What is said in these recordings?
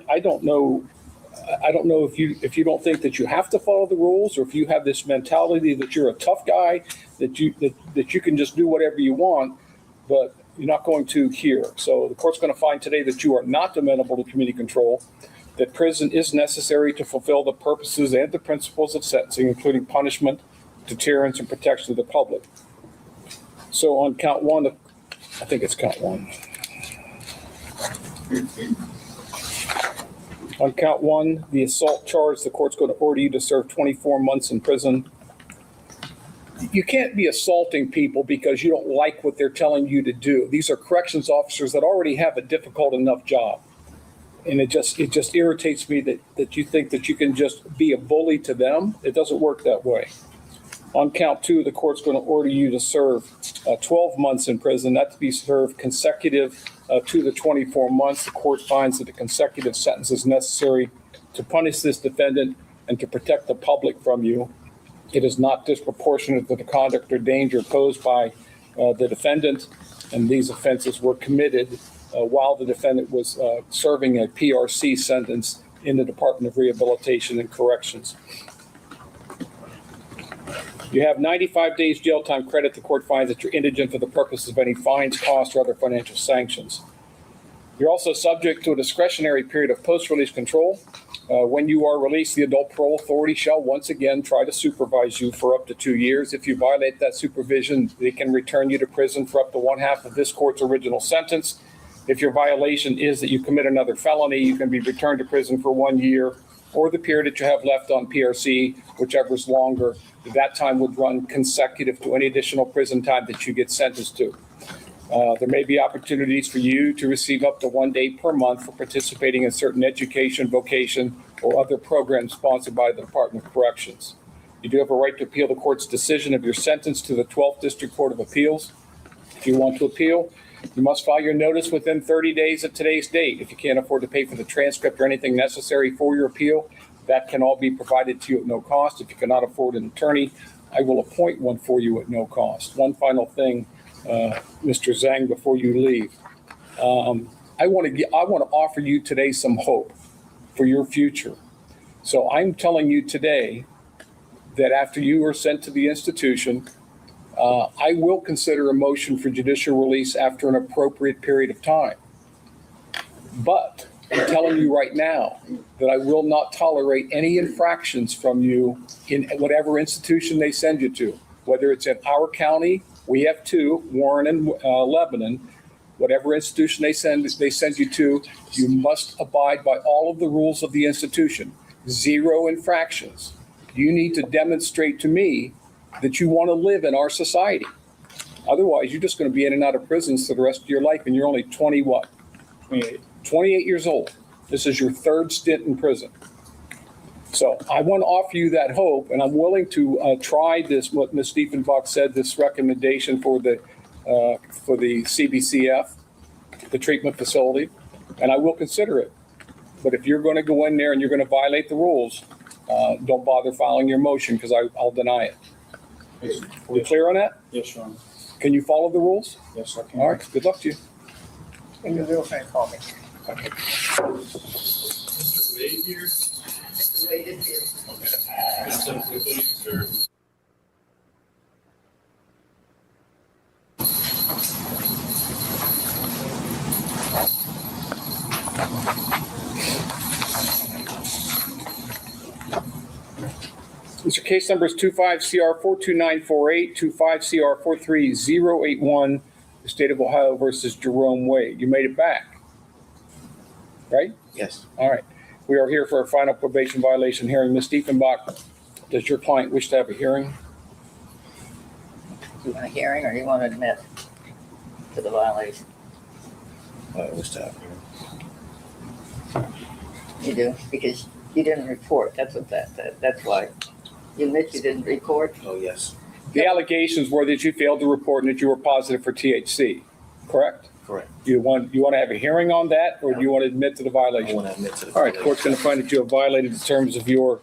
I don't know if you don't think that you have to follow the rules, or if you have this mentality that you're a tough guy, that you can just do whatever you want, but you're not going to here. So the court's going to find today that you are not amenable to community control, that prison is necessary to fulfill the purposes and the principles of sentencing, including punishment, deterrence, and protection of the public. So on count one, I think it's count one. On count one, the assault charge, the court's going to order you to serve 24 months in prison. You can't be assaulting people because you don't like what they're telling you to do. These are corrections officers that already have a difficult enough job. And it just irritates me that you think that you can just be a bully to them. It doesn't work that way. On count two, the court's going to order you to serve 12 months in prison. That to be served consecutive to the 24 months. The court finds that a consecutive sentence is necessary to punish this defendant and to protect the public from you. It is not disproportionate to the conduct or danger posed by the defendant, and these offenses were committed while the defendant was serving a PRC sentence in the Department of Rehabilitation and Corrections. You have 95 days jail time credit. The court finds that you're indigent for the purposes of any fines, costs, or other financial sanctions. You're also subject to a discretionary period of post-release control. When you are released, the adult parole authority shall once again try to supervise you for up to 2 years. If you violate that supervision, they can return you to prison for up to 1/2 of this court's original sentence. If your violation is that you commit another felony, you can be returned to prison for 1 year, or the period that you have left on PRC, whichever is longer. That time would run consecutive to any additional prison time that you get sentenced to. There may be opportunities for you to receive up to 1 day per month for participating in certain education, vocation, or other programs sponsored by the Department of Corrections. You do have a right to appeal the court's decision of your sentence to the 12th District Court of Appeals. If you want to appeal, you must file your notice within 30 days of today's date. If you can't afford to pay for the transcript or anything necessary for your appeal, that can all be provided to you at no cost. If you cannot afford an attorney, I will appoint one for you at no cost. One final thing, Mr. Zhang, before you leave. I want to offer you today some hope for your future. So I'm telling you today that after you are sent to the institution, I will consider a motion for judicial release after an appropriate period of time. But I'm telling you right now that I will not tolerate any infractions from you in whatever institution they send you to, whether it's in our county. We have 2, Warren and Lebanon. Whatever institution they send you to, you must abide by all of the rules of the institution. 0 infractions. You need to demonstrate to me that you want to live in our society. Otherwise, you're just going to be in and out of prisons for the rest of your life, and you're only 28 years old. This is your 3rd stint in prison. So I want to offer you that hope, and I'm willing to try this, what Ms. Diefenbach said, this recommendation for the CBCF, the treatment facility, and I will consider it. But if you're going to go in there and you're going to violate the rules, don't bother filing your motion, because I'll deny it. Yes. Are we clear on that? Yes, Your Honor. Can you follow the rules? Yes, I can. All right, good luck to you. And the real thing, call me. Okay. Mr. Wade here? Mr. Wade is here. Okay. Just simply please, sir. Mr. Case number is 25CR42948, 25CR43081, the State of Ohio versus Jerome Wade. You made it back, right? Yes. All right. We are here for a final probation violation hearing. Ms. Diefenbach, does your client wish to have a hearing? You want a hearing or you want to admit to the violation? I wish to have hearing. You do, because you didn't report. That's what that's why. You admit you didn't report? Oh, yes. The allegations were that you failed to report and that you were positive for THC, correct? Correct. You want to have a hearing on that, or do you want to admit to the I violation? want to admit to the All right, violation. court's going to find that you have violated the terms of your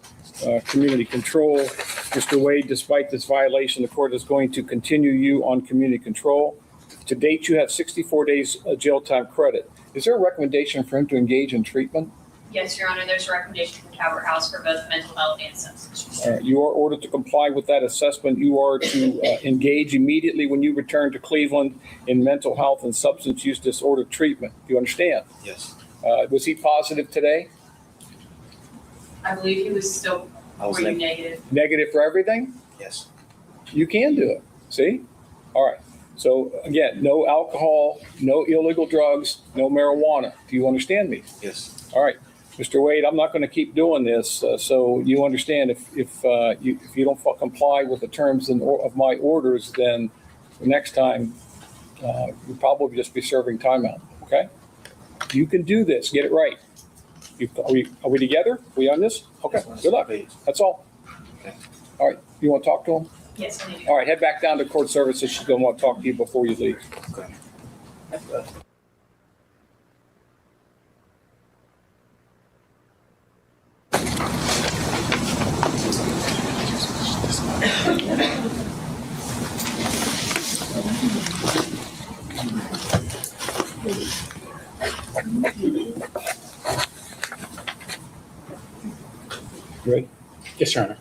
community control. Mr. Wade, despite this violation, the court is going to continue you on community control. To date, you have 64 days jail time credit. Is there a recommendation for him to engage in treatment? Yes, Your Honor, there's a recommendation from Calvert House for both mental health and substance use. You are ordered to comply with that assessment. You are to engage immediately when you return to Cleveland in mental health and substance use disorder treatment. Do you understand? Yes. Was he positive today? I believe he was still I was reading like, negative. Negative for everything? yes. You can do it. See? All right. So again, no alcohol, no illegal drugs, no marijuana. Do you understand me? Yes. All right. Mr. Wade, I'm not going to keep doing this, so you understand if you don't comply with the terms of my orders, then the next time you'll probably just be serving timeout, okay? You can do this. Get it right. Are we together? Are we on this? Okay, good luck. That's all. Okay. All right, you want to talk to him? Yes, I need to. All right, head back down to court services. She's going to want to talk to you before you leave. Okay. Ready? Yes, Your Honor.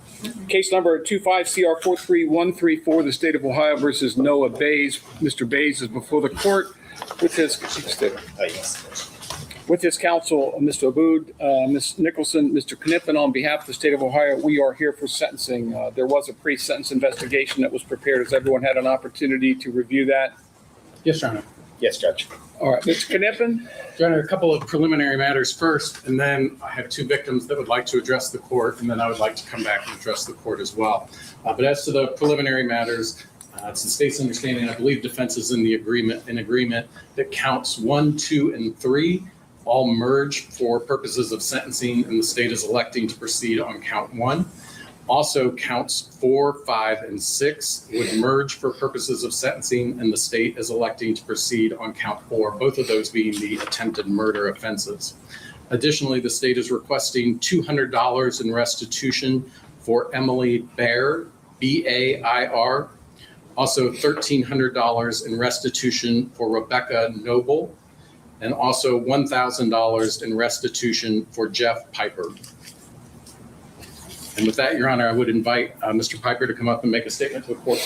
Case number 25CR43134, the state of Ohio versus Noah Bays. Mr. Bays is before the court with his counsel, Mr. Abood, Ms. Nicholson, Mr. Knippen. On behalf of the state of Ohio, we are here for sentencing. There was a pre-sentence investigation that was prepared. Has everyone had an opportunity to review that? Yes, Your Honor. Yes, Judge. All right, Mr. Knippen? Your Honor, a couple of preliminary matters first, and then I have two victims that would like to address the court, and then I would like to come back and address the court as well. But as to the preliminary matters, it's the state's understanding, I believe defense is in agreement that counts 1, 2, and 3 all merge for purposes of sentencing, and the state is electing to proceed on count 1. Also, counts 4, 5, and 6 would merge for purposes of sentencing, and the state is electing to proceed on count 4, both of those being the attempted murder offenses. Additionally, the state is requesting $200 in restitution for Emily Bair, B-A-I-R. Also, $1,300 in restitution for Rebecca Noble, and also $1,000 in restitution for Jeff Piper. And with that, Your Honor, I would invite Mr. Piper to come up and make a statement to the court.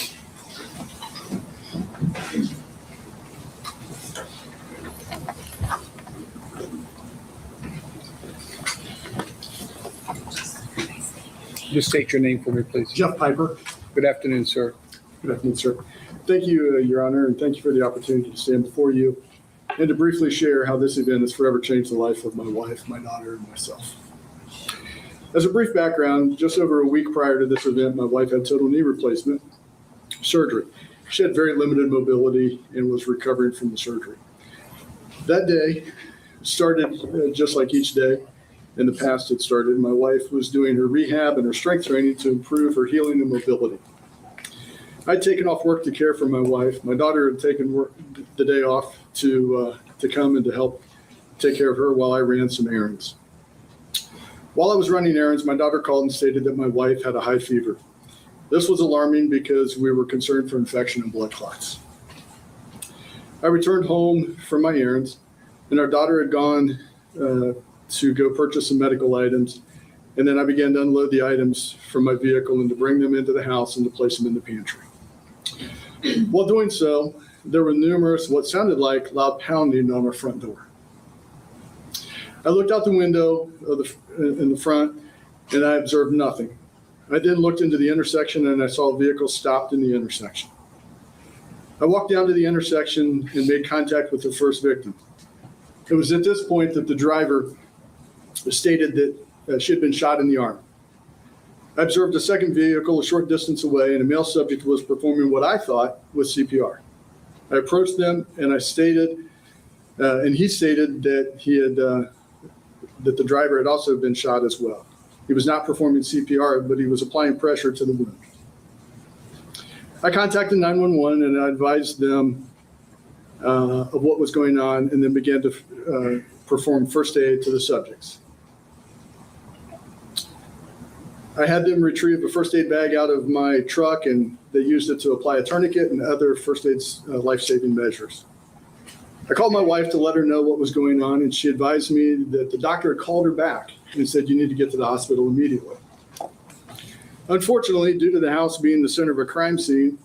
Just state your name for me, please. Jeff Piper. Good afternoon, sir. Good afternoon, sir. Thank you, Your Honor, and thank you for the opportunity to stand before you and to briefly share how this event has forever changed the life of my wife, my daughter, and myself. As a brief background, just over a week prior to this event, my wife had total knee replacement surgery. She had very limited mobility and was recovering from the surgery. That day started just like each day in the past had started. My wife was doing her rehab and her strength training to improve her healing and mobility. I'd taken off work to care for my wife. My daughter had taken the day off to come and to help take care of her while I ran some errands. While I was running errands, my daughter called and stated that my wife had a high fever. This was alarming because we were concerned for infection and blood clots. I returned home from my errands, and our daughter had gone to go purchase some medical items, and then I began to unload the items from my vehicle and to bring them into the house and to place them in the pantry. While doing so, there were numerous, what sounded like loud pounding on our front door. I looked out the window in the front, and I observed nothing. I then looked into the intersection, and I saw a vehicle stopped in the intersection. I walked down to the intersection and made contact with the first victim. It was at this point that the driver stated that she had been shot in the arm. I observed a second vehicle a short distance away, and a male subject was performing what I thought was CPR. I approached them, and I stated, and he stated that he had that the driver had also been shot as well. He was not performing CPR, but he was applying pressure to the wound. I contacted 911 and I advised them of what was going on, and then began to perform first aid to the subjects. I had them retrieve a first aid bag out of my truck, and they used it to apply a tourniquet and other first aid life-saving measures. I called my wife to let her know what was going on, and she advised me that the doctor had called her back and said, "You need to get to the hospital immediately." Unfortunately, due to the house being the center of a crime scene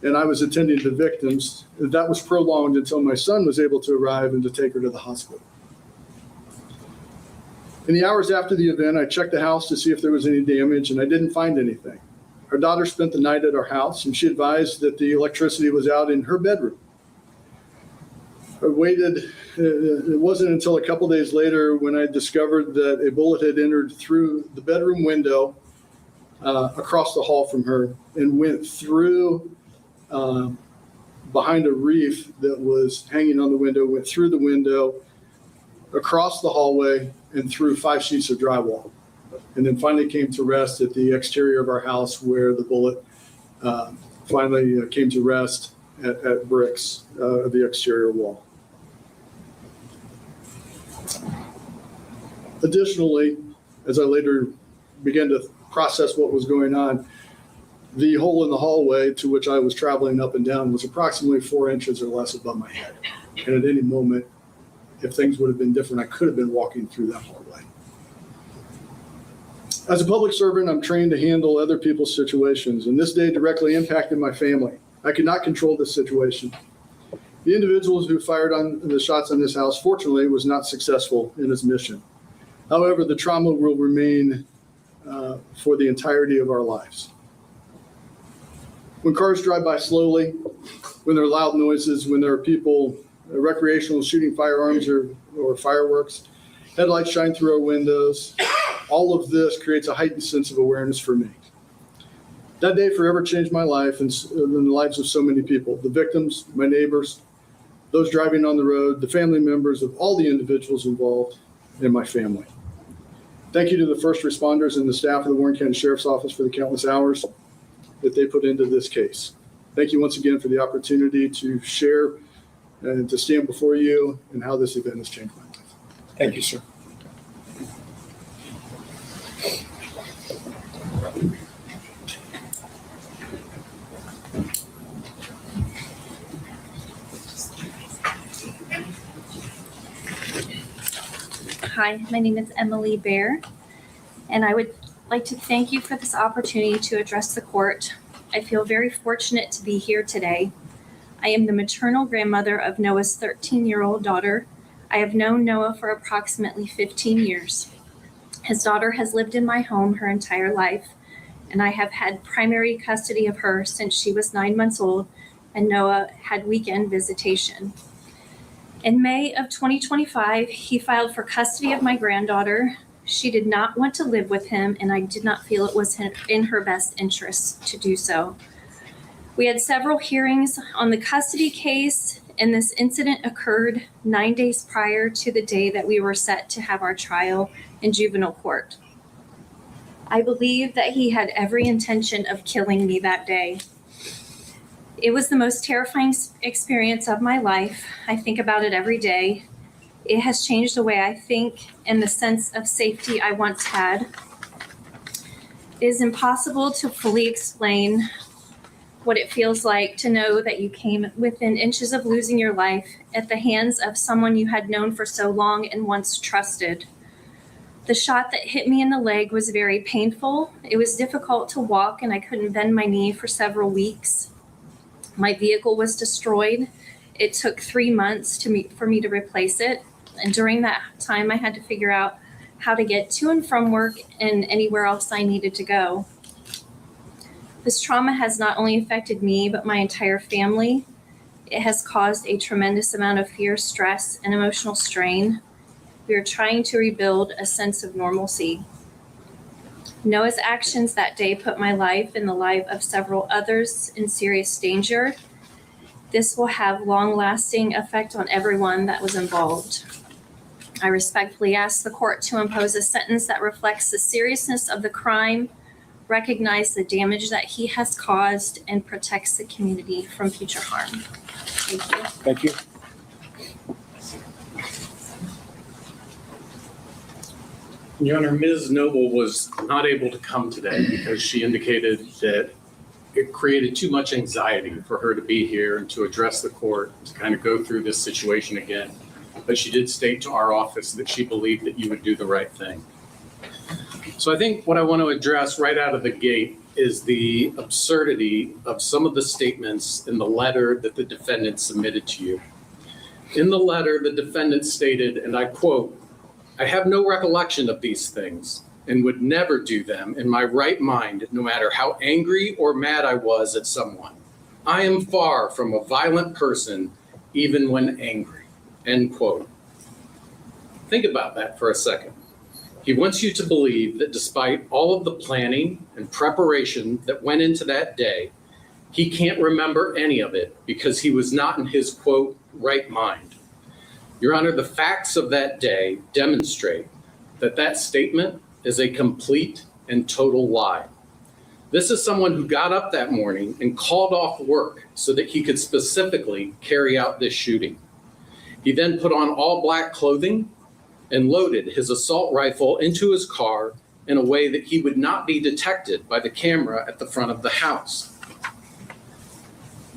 and I was attending to victims, that was prolonged until my son was able to arrive and to take her to the hospital. In the hours after the event, I checked the house to see if there was any damage, and I didn't find anything. Our daughter spent the night at our house, and she advised that the electricity was out in her bedroom. I waited. It wasn't until a couple days later when I discovered that a bullet had entered through the bedroom window across the hall from her and went through behind a reef that was hanging on the window, went through the window, across the hallway, and through 5 sheets of drywall. And then finally came to rest at the exterior of our house where the bullet finally came to rest at bricks of the exterior wall. Additionally, as I later began to process what was going on, the hole in the hallway to which I was traveling up and down was approximately 4 inches or less above my head. And at any moment, if things would have been different, I could have been walking through that hallway. As a public servant, I'm trained to handle other people's situations, and this day directly impacted my family. I could not control this situation. The individuals who fired on the shots on this house, fortunately, was not successful in his mission. However, the trauma will remain for the entirety of our lives. When cars drive by slowly, when there are loud noises, when there are people recreational shooting firearms or fireworks, headlights shine through our windows, all of this creates a heightened sense of awareness for me. That day forever changed my life and the lives of so many people, the victims, my neighbors, those driving on the road, the family members of all the individuals involved, and my family. Thank you to the first responders and the staff of the Warren County Sheriff's Office for the countless hours that they put into this case. Thank you once again for the opportunity to share and to stand before you and how this event has changed my life. Thank you, sir. Hi, my name is Emily Bear, and I would like to thank you for this opportunity to address the court. I feel very fortunate to be here today. I am the maternal grandmother of Noah's 13-year-old daughter. I have known Noah for approximately 15 years. His daughter has lived in my home her entire life, and I have had primary custody of her since she was 9 months old, and Noah had weekend visitation. In May of 2025, he filed for custody of my granddaughter. She did not want to live with him, and I did not feel it was in her best interest to do so. We had several hearings on the custody case, and this incident occurred 9 days prior to the day that we were set to have our trial in juvenile court. I believe that he had every intention of killing me that day. It was the most terrifying experience of my life. I think about it every day. It has changed the way I think and the sense of safety I once had. It is impossible to fully explain what it feels like to know that you came within inches of losing your life at the hands of someone you had known for so long and once trusted. The shot that hit me in the leg was very painful. It was difficult to walk, and I couldn't bend my knee for several weeks. My vehicle was destroyed. It took 3 months for me to replace it. And during that time, I had to figure out how to get to and from work and anywhere else I needed to go. This trauma has not only affected me, but my entire family. It has caused a tremendous amount of fear, stress, and emotional strain. We are trying to rebuild a sense of normalcy. Noah's actions that day put my life and the life of several others in serious danger. This will have long-lasting effect on everyone that was involved. I respectfully ask the court to impose a sentence that reflects the seriousness of the crime, recognize the damage that he has caused, and protects the community from future harm. Thank you. Thank you. Your Honor, Ms. Noble was not able to come today because she indicated that it created too much anxiety for her to be here and to address the court, to kind of go through this situation again. But she did state to our office that she believed that you would do the right thing. So I think what I want to address right out of the gate is the absurdity of some of the statements in the letter that the defendant submitted to you. In the letter, the defendant stated, and I quote, "I have no recollection of these things and would never do them in my right mind, no matter how angry or mad I was at someone. I am far from a violent person, even when angry," end quote. Think about that for a second. He wants you to believe that despite all of the planning and preparation that went into that day, he can't remember any of it because he was not in his, quote, right mind. Your Honor, the facts of that day demonstrate that that statement is a complete and total lie. This is someone who got up that morning and called off work so that he could specifically carry out this shooting. He then put on all black clothing and loaded his assault rifle into his car in a way that he would not be detected by the camera at the front of the house.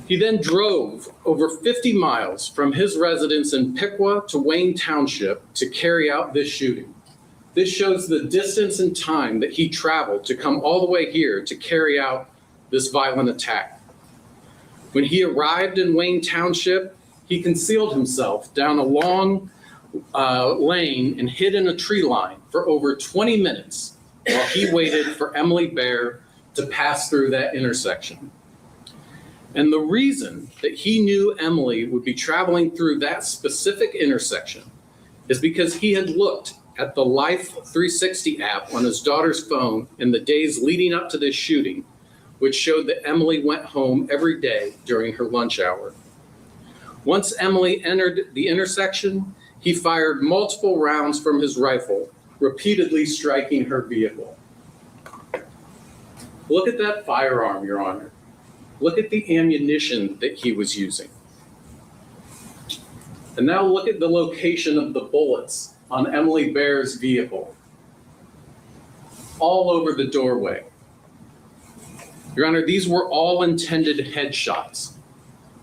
He then drove over 50 miles from his residence in Piqua to Wayne Township to carry out this shooting. This shows the distance and time that he traveled to come all the way here to carry out this violent attack. When he arrived in Wayne Township, he concealed himself down a long lane and hid in a tree line for over 20 minutes while he waited for Emily Bear to pass through that intersection. And the reason that he knew Emily would be traveling through that specific intersection is because he had looked at the Life 360 app on his daughter's phone in the days leading up to this shooting, which showed that Emily went home every day during her lunch hour. Once Emily entered the intersection, he fired multiple rounds from his rifle, repeatedly striking her vehicle. Look at that firearm, Your Honor. Look at the ammunition that he was using. And now look at the location of the bullets on Emily Bear's vehicle. All over the doorway. Your Honor, these were all intended headshots.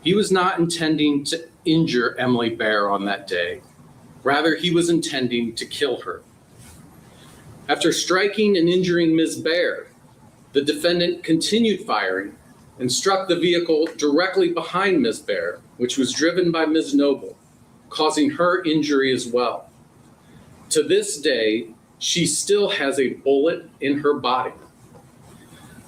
He was not intending to injure Emily Bear on that day. Rather, he was intending to kill her. After striking and injuring Ms. Bear, the defendant continued firing and struck the vehicle directly behind Ms. Bear, which was driven by Ms. Noble, causing her injury as well. To this day, she still has a bullet in her body.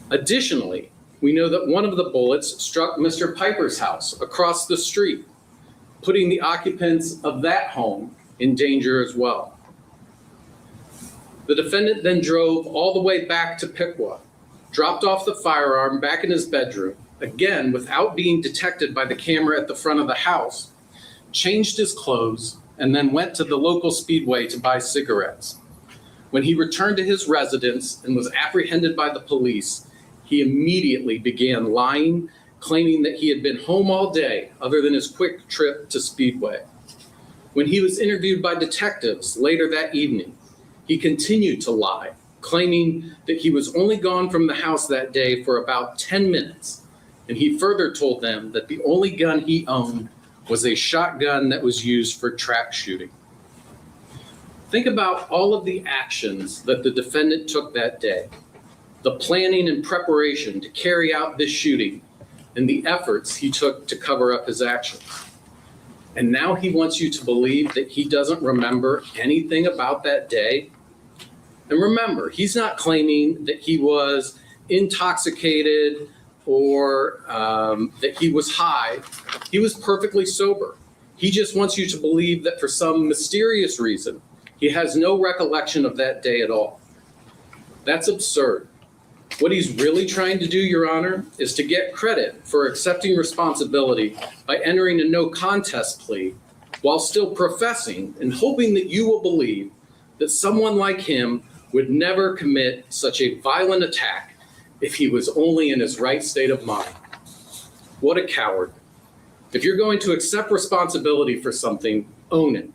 Additionally, we know that one of the bullets struck Mr. Piper's house across the street, putting the occupants of that home in danger as well. The defendant then drove all the way back to Piqua, dropped off the firearm back in his bedroom, again without being detected by the camera at the front of the house, changed his clothes, and then went to the local Speedway to buy cigarettes. When he returned to his residence and was apprehended by the police, he immediately began lying, claiming that he had been home all day other than his quick trip to Speedway. When he was interviewed by detectives later that evening, he continued to lie, claiming that he was only gone from the house that day for about 10 minutes. And he further told them that the only gun he owned was a shotgun that was used for trap shooting. Think about all of the actions that the defendant took that day, the planning and preparation to carry out this shooting, and the efforts he took to cover up his actions. And now he wants you to believe that he doesn't remember anything about that day. And remember, he's not claiming that he was intoxicated or that he was high. He was perfectly sober. He just wants you to believe that for some mysterious reason, he has no recollection of that day at all. That's absurd. What he's really trying to do, Your Honor, is to get credit for accepting responsibility by entering a no contest plea while still professing and hoping that you will believe that someone like him would never commit such a violent attack if he was only in his right state of mind. What a coward. If you're going to accept responsibility for something, own it.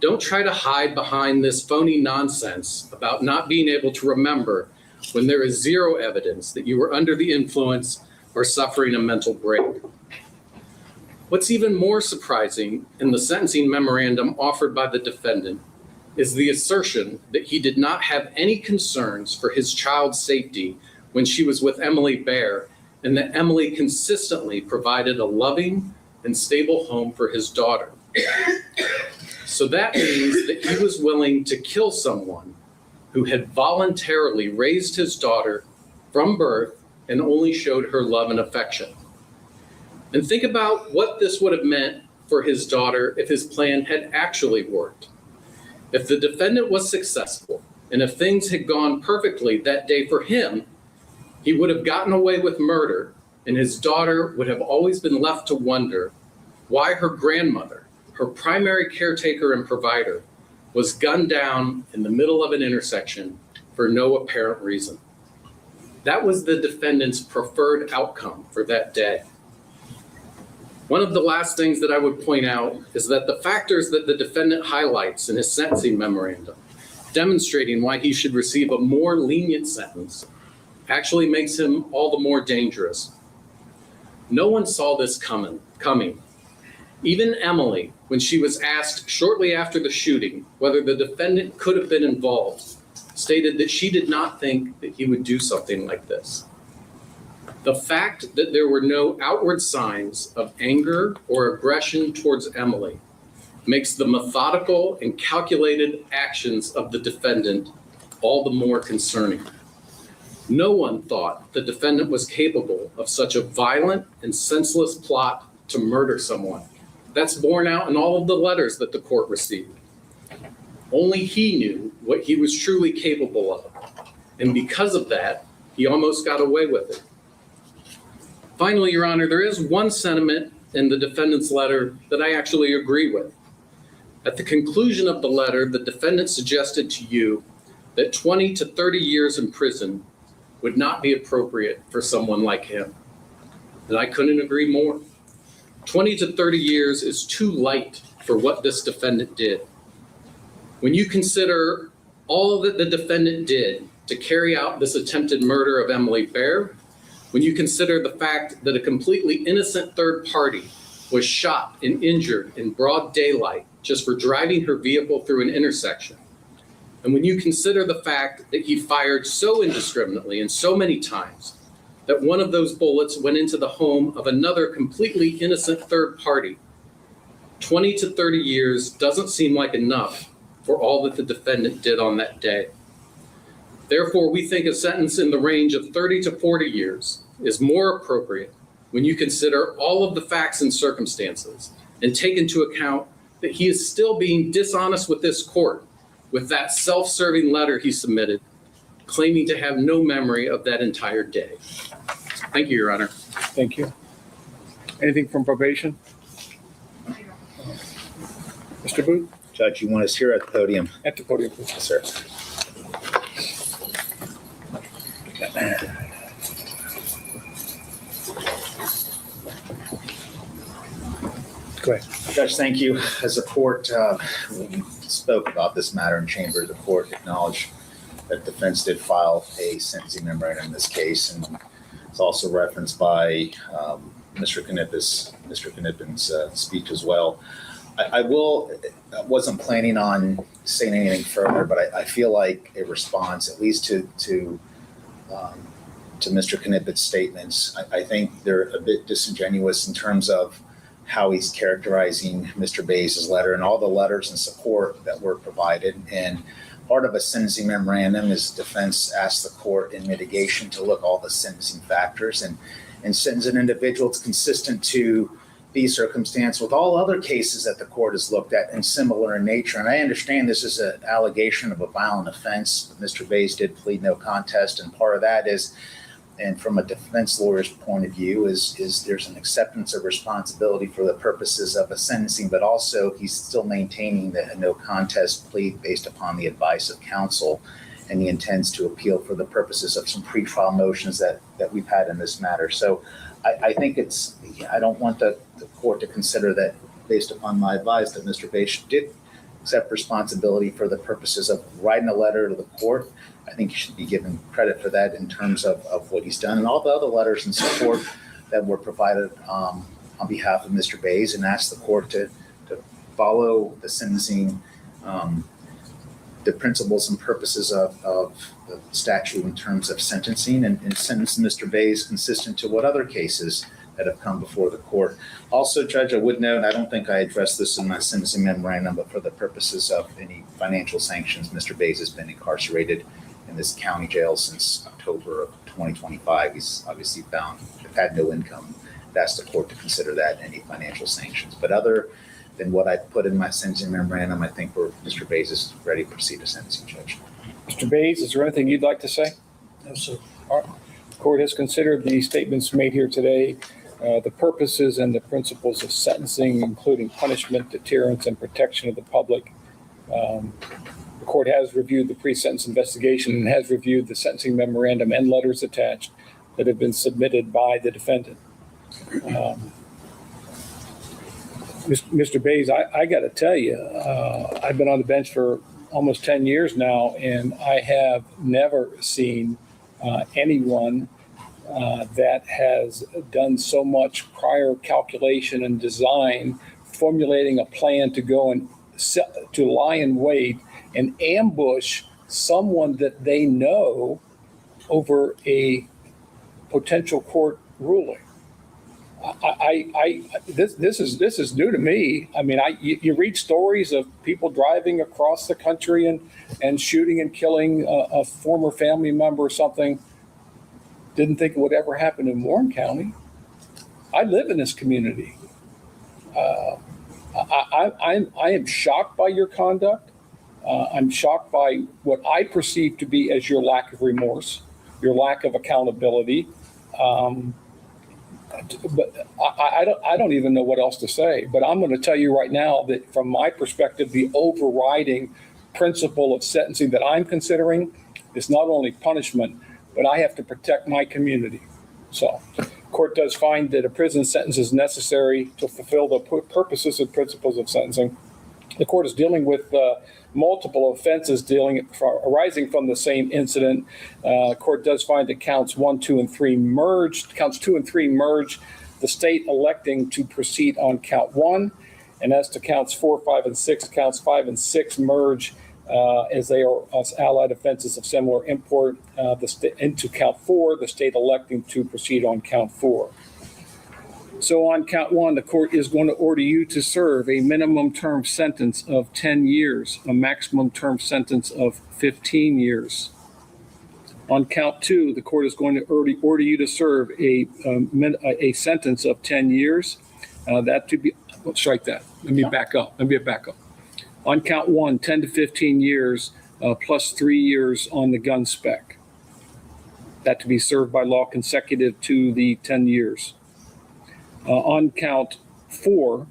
Don't try to hide behind this phony nonsense about not being able to remember when there is zero evidence that you were under the influence or suffering a mental break. What's even more surprising in the sentencing memorandum offered by the defendant is the assertion that he did not have any concerns for his child's safety when she was with Emily Baer, and that Emily consistently provided a loving and stable home for his daughter. So that means that he was willing to kill someone who had voluntarily raised his daughter from birth and only showed her love and affection. And think about what this would have meant for his daughter if his plan had actually worked. If the defendant was successful, and if things had gone perfectly that day for him, he would have gotten away with murder, and his daughter would have always been left to wonder why her grandmother, her primary caretaker and provider, was gunned down in the middle of an intersection for no apparent reason. That was the defendant's preferred outcome for that day. One of the last things that I would point out is that the factors that the defendant highlights in his sentencing memorandum, demonstrating why he should receive a more lenient sentence, actually makes him all the more dangerous. No one saw this coming. Even Emily, when she was asked shortly after the shooting whether the defendant could have been involved, stated that she did not think that he would do something like this. The fact that there were no outward signs of anger or aggression towards Emily makes the methodical and calculated actions of the defendant all the more concerning. No one thought the defendant was capable of such a violent and senseless plot to murder someone. That's borne out in all of the letters that the court received. Only he knew what he was truly capable of, and because of that, he almost got away with it. Finally, Your Honor, there is one sentiment in the defendant's letter that I actually agree with. At the conclusion of the letter, the defendant suggested to you that 20 to 30 years in prison would not be appropriate for someone like him. And I couldn't agree more. 20 to 30 years is too light for what this defendant did. When you consider all that the defendant did to carry out this attempted murder of Emily Baer, when you consider the fact that a completely innocent third party was shot and injured in broad daylight just for driving her vehicle through an intersection, and when you consider the fact that he fired so indiscriminately and so many times that one of those bullets went into the home of another completely innocent third party, 20 to 30 years doesn't seem like enough for all that the defendant did on that day. Therefore, we think a sentence in the range of 30 to 40 years is more appropriate when you consider all of the facts and circumstances and take into account that he is still being dishonest with this court with that self-serving letter he submitted, claiming to have no memory of that entire day. Thank you, Your Honor. Thank you. Anything from probation? Mr. Booth, Judge, you want us here at the podium? at the podium, please. Yes, sir. Go ahead. Judge, thank you. As a court, we spoke about this matter in chamber. The court acknowledged that defense did file a sentencing memorandum in this case, and it's also referenced by Mr. Knippen's speech as well. I wasn't planning on saying anything further, but I feel like a response, at least to Mr. Knippen's statements, I think they're a bit disingenuous in terms of how he's characterizing Mr. Bays' letter and all the letters and support that were provided. And part of a sentencing memorandum is defense asked the court in mitigation to look all the sentencing factors and sentence an individual that's consistent to the circumstance with all other cases that the court has looked at and similar in nature. And I understand this is an allegation of a violent offense. Mr. Bays did plead no contest, and part of that is, and from a defense lawyer's point of view, is there's an acceptance of responsibility for the purposes of a sentencing, but also he's still maintaining the no contest plea based upon the advice of counsel, and he intends to appeal for the purposes of some pretrial motions that we've had in this matter. So I think I don't want the court to consider that based upon my advice that Mr. Bays did accept responsibility for the purposes of writing a letter to the court. I think he should be given credit for that in terms of what he's done, and all the other letters and support that were provided on behalf of Mr. Bays, and ask the court to follow the sentencing, the principles and purposes of the statute in terms of sentencing, and sentence Mr. Bays consistent to what other cases that have come before the court. Also, Judge, I would note, I don't think I addressed this in my sentencing memorandum, but for the purposes of any financial sanctions, Mr. Bays has been incarcerated in this county jail since October of 2025. He's obviously had no income. That's the court to consider that any financial sanctions. But other than what I put in my sentencing memorandum, I think Mr. Bays is ready to proceed to sentencing, Judge. Mr. Bays, is there anything you'd like to say? No, sir. All right. The court has considered the statements made here today, the purposes and the principles of sentencing, including punishment, deterrence, and protection of the public. The court has reviewed the pre-sentence investigation and has reviewed the sentencing memorandum and letters attached that have been submitted by the defendant. Mr. Bays, I got to tell you, I've been on the bench for almost 10 years now, and I have never seen anyone that has done so much prior calculation and design, formulating a plan to go and to lie in wait and ambush someone that they know over a potential court ruling. This is new to me. I mean, you read stories of people driving across the country and shooting and killing a former family member or something. Didn't think it would ever happen in Warren County. I live in this community. I am shocked by your conduct. I'm shocked by what I perceive to be as your lack of remorse, your lack of accountability. But I don't even know what else to say. But I'm going to tell you right now that from my perspective, the overriding principle of sentencing that I'm considering is not only punishment, but I have to protect my community. So the court does find that a prison sentence is necessary to fulfill the purposes and principles of sentencing. The court is dealing with multiple offenses arising from the same incident. Court does find that counts 1, 2, and 3 merged. Counts 2 and 3 merge, the state electing to proceed on count 1. And as to counts 4, 5, and 6, counts 5 and 6 merge as they are allied offenses of similar import. Into count 4, the state electing to proceed on count 4. So on count 1, the court is going to order you to serve a minimum term sentence of 10 years, a maximum term sentence of 15 years. On count 2, the court is going to order you to serve a sentence of 10 years. Strike that. Let me back up. On count 1, 10 to 15 years plus 3 years on the gun spec. That to be served by law consecutive to the 10 years. On count 4,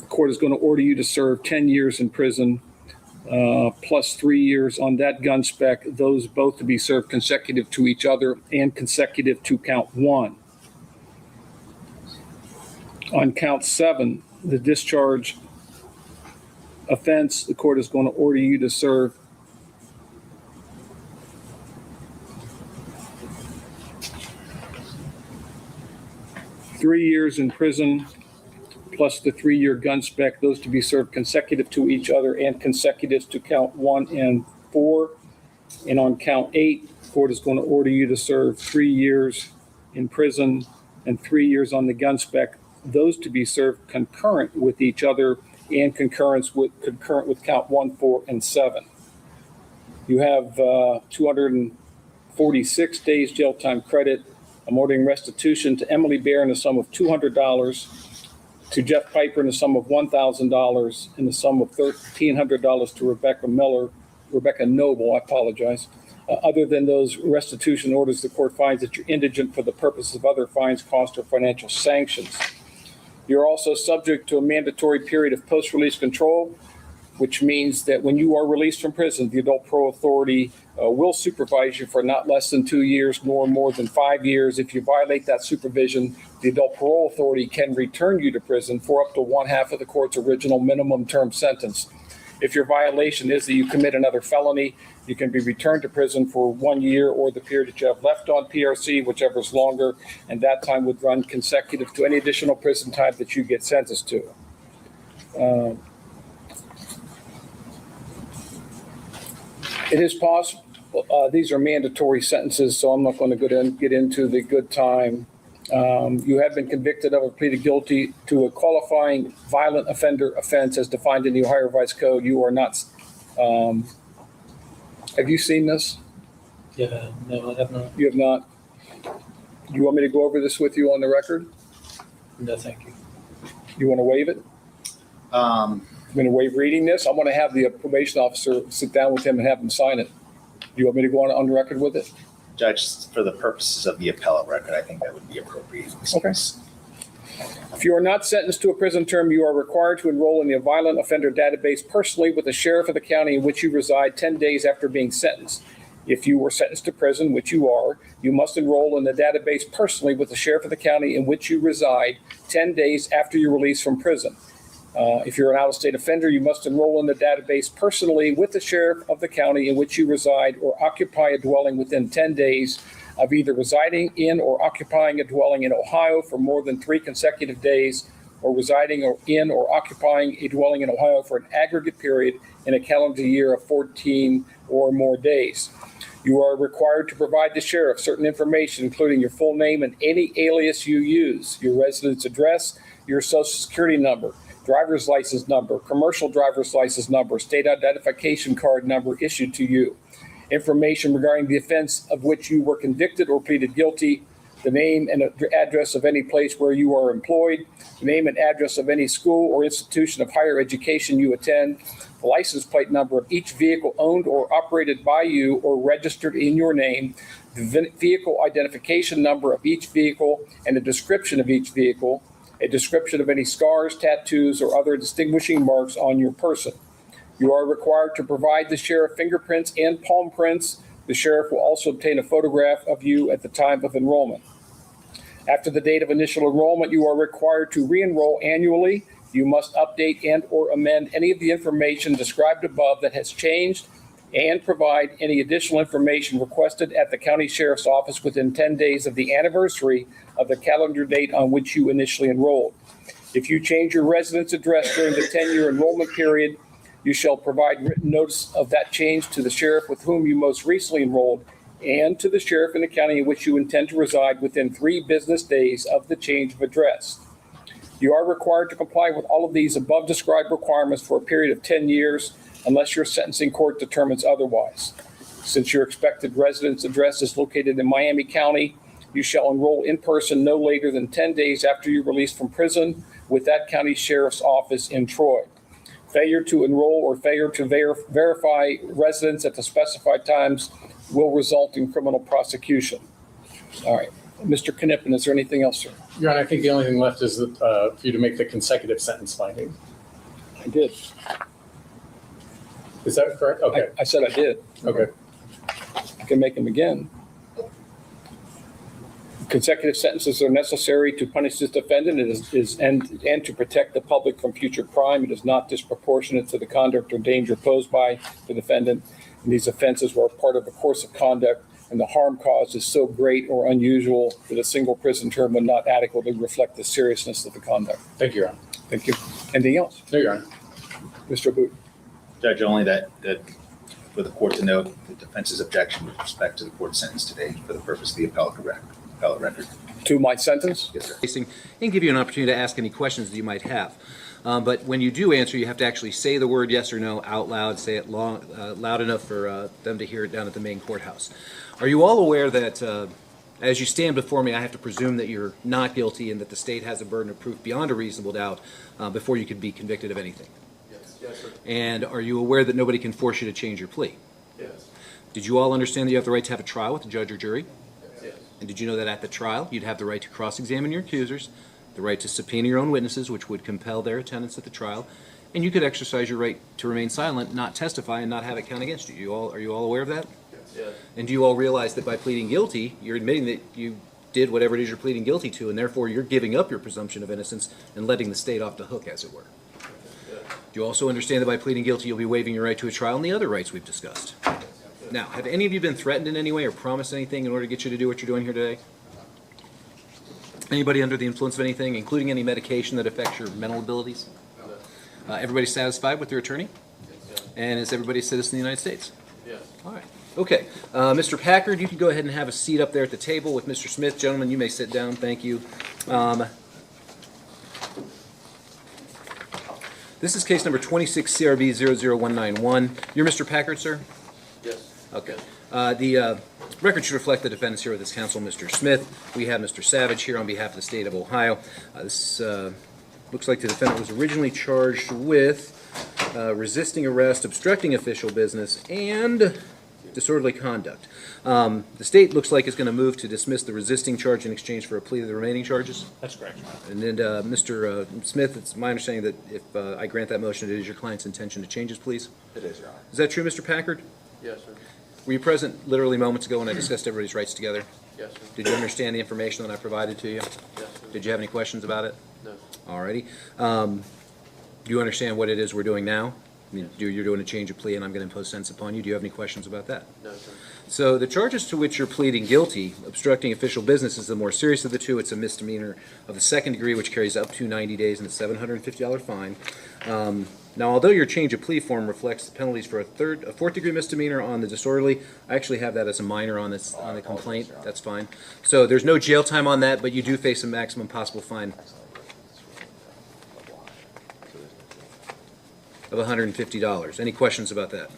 the court is going to order you to serve 10 years in prison plus 3 years on that gun spec, those both to be served consecutive to each other and consecutive to count 1. On count 7, the discharge offense, the court is going to order you to serve 3 years in prison plus the 3-year gun spec, those to be served consecutive to each other and consecutive to count 1 and 4. And on count 8, the court is going to order you to serve 3 years in prison and 3 years on the gun spec, those to be served concurrent with each other and concurrent with count 1, 4, and 7. You have 246 days jail time credit. I'm ordering restitution to Emily Baer in the sum of $200, to Jeff Piper in the sum of $1,000, in the sum of $1,300 to Rebecca Noble, I apologize. Other than those restitution orders, the court finds that you're indigent for the purpose of other fines, costs, or financial sanctions. You're also subject to a mandatory period of post-release control. which means that when you are released from prison, the adult parole authority will supervise you for not less than 2 years nor more than 5 years. If you violate that supervision, the adult parole authority can return you to prison for up to 1/2 of the court's original minimum term sentence. If your violation is that you commit another felony, you can be returned to prison for 1 year or the period that you have left on PRC, whichever is longer, and that time would run consecutive to any additional prison time that you get sentenced to. It is possible, these are mandatory sentences, so I'm not going to get into the good time. You have been convicted of or pleaded guilty to a qualifying violent offender offense as defined in the Ohio Revised Code. You are not, have you seen this? Yeah, no, I have not. You have not? You want me to go over this with you on the record? No, thank you. You want to waive it? Um, I'm going to waive reading this. I'm going to have the probation officer sit down with him and have him sign it. Do you want me to go on the record with it? Judge, for the purposes of the appellate record, I think that would be appropriate. in this Okay. case. If you are not sentenced to a prison term, you are required to enroll in the violent offender database personally with the sheriff of the county in which you reside 10 days after being sentenced. If you were sentenced to prison, which you are, you must enroll in the database personally with the sheriff of the county in which you reside 10 days after your release from prison. If you're an out-of-state offender, you must enroll in the database personally with the sheriff of the county in which you reside or occupy a dwelling within 10 days of either residing in or occupying a dwelling in Ohio for more than 3 consecutive days, or residing in or occupying a dwelling in Ohio for an aggregate period in a calendar year of 14 or more days. You are required to provide the sheriff certain information, including your full name and any alias you use, your residence address, your social security number, driver's license number, commercial driver's license number, state identification card number issued to you, information regarding the offense of which you were convicted or pleaded guilty, the name and address of any place where you are employed, the name and address of any school or institution of higher education you attend, the license plate number of each vehicle owned or operated by you or registered in your name, the vehicle identification number of each vehicle and a description of each vehicle, a description of any scars, tattoos, or other distinguishing marks on your person. You are required to provide the sheriff fingerprints and palm prints. The sheriff will also obtain a photograph of you at the time of enrollment. After the date of initial enrollment, you are required to re-enroll annually. You must update and or amend any of the information described above that has changed and provide any additional information requested at the county sheriff's office within 10 days of the anniversary of the calendar date on which you initially enrolled. If you change your residence address during the 10-year enrollment period, you shall provide written notice of that change to the sheriff with whom you most recently enrolled and to the sheriff in the county in which you intend to reside within 3 business days of the change of address. You are required to comply with all of these above described requirements for a period of 10 years unless your sentencing court determines otherwise. Since your expected residence address is located in Miami County, you shall enroll in person no later than 10 days after you're released from prison with that county sheriff's office in Troy. Failure to enroll or failure to verify residence at the specified times will result in criminal prosecution. All right. Mr. Knippen, is there anything else, sir? Your Honor, I think the only thing left is that, for you to make the consecutive sentence finding. I did. Is that correct? Okay. I said I did. Okay. I can make them again. Consecutive sentences are necessary to punish this defendant and to protect the public from future crime. It is not disproportionate to the conduct or danger posed by the defendant. And these offenses were part of a course of conduct, and the harm caused is so great or unusual that a single prison term would not adequately reflect the seriousness of the conduct. Thank you, Your Honor. Thank you. Anything else? No, Your Honor. Mr. Boot. Judge, only that for the court to note the defense's objection with respect to the court sentence today for the purpose of the appellate record. To my sentence? Yes, sir. And give you an opportunity to ask any questions that you might have. But when you do answer, you have to actually say the word yes or no out loud, say it loud enough for them to hear it down at the main courthouse. Are you all aware that as you stand before me, I have to presume that you're not guilty and that the state has a burden of proof beyond a reasonable doubt before you could be convicted of anything? Yes, sir. And are you aware that nobody can force you to change your plea? Yes. Did you all understand that you have the right to have a trial with a judge or jury? Yes. And did you know that at the trial, you'd have the right to cross-examine your accusers, the right to subpoena your own witnesses, which would compel their attendance at the trial, and you could exercise your right to remain silent, not testify, and not have it count against you. Are you all aware of that? Yes. And do you all realize that by pleading guilty, you're admitting that you did whatever it is you're pleading guilty to, and therefore you're giving up your presumption of innocence and letting the state off the hook, as it were? Do you also understand that by pleading guilty, you'll be waiving your right to a trial and the other rights we've discussed? Now, have any of you been threatened in any way or promised anything in order to get you to do what you're doing here today? Anybody under the influence of anything, including any medication that affects your mental abilities? Everybody satisfied with their attorney? And is everybody a citizen of the United States? Yes. All right. Okay. Mr. Packard, you can go ahead and have a seat up there at the table with Mr. Smith. Gentlemen, you may sit down. Thank you. This is case number 26 CRB 00191. You're Mr. Packard, sir? Yes. Okay. The record should reflect the defendants here with his counsel, Mr. Smith. We have Mr. Savage here on behalf of the state of Ohio. This looks like the defendant was originally charged with resisting arrest, obstructing official business, and disorderly conduct. The state looks like it's going to move to dismiss the resisting charge in exchange for a plea to the remaining charges. That's correct. And then, Mr. Smith, it's my understanding that if I grant that motion, it is your client's intention to change his pleas? It is, Your Honor. Is that true, Mr. Packard? Yes, sir. Were you present literally moments ago when I discussed everybody's rights together? Yes, sir. Did you understand the information that I provided to you? Yes, sir. Did you have any questions about it? No. Alrighty. Do you understand what it is we're doing now? I mean, you're doing a change of plea and I'm going to impose sentence upon you. Do you have any questions about that? No, sir. So the charges to which you're pleading guilty, obstructing official business, is the more serious of the two. It's a misdemeanor of the second degree, which carries up to 90 days and a $750 fine. Now, although your change of plea form reflects the penalties for a fourth degree misdemeanor on the disorderly, I actually have that as a minor on the complaint. That's fine. So there's no jail time on that, but you do face a maximum possible fine of $150. Any questions about that?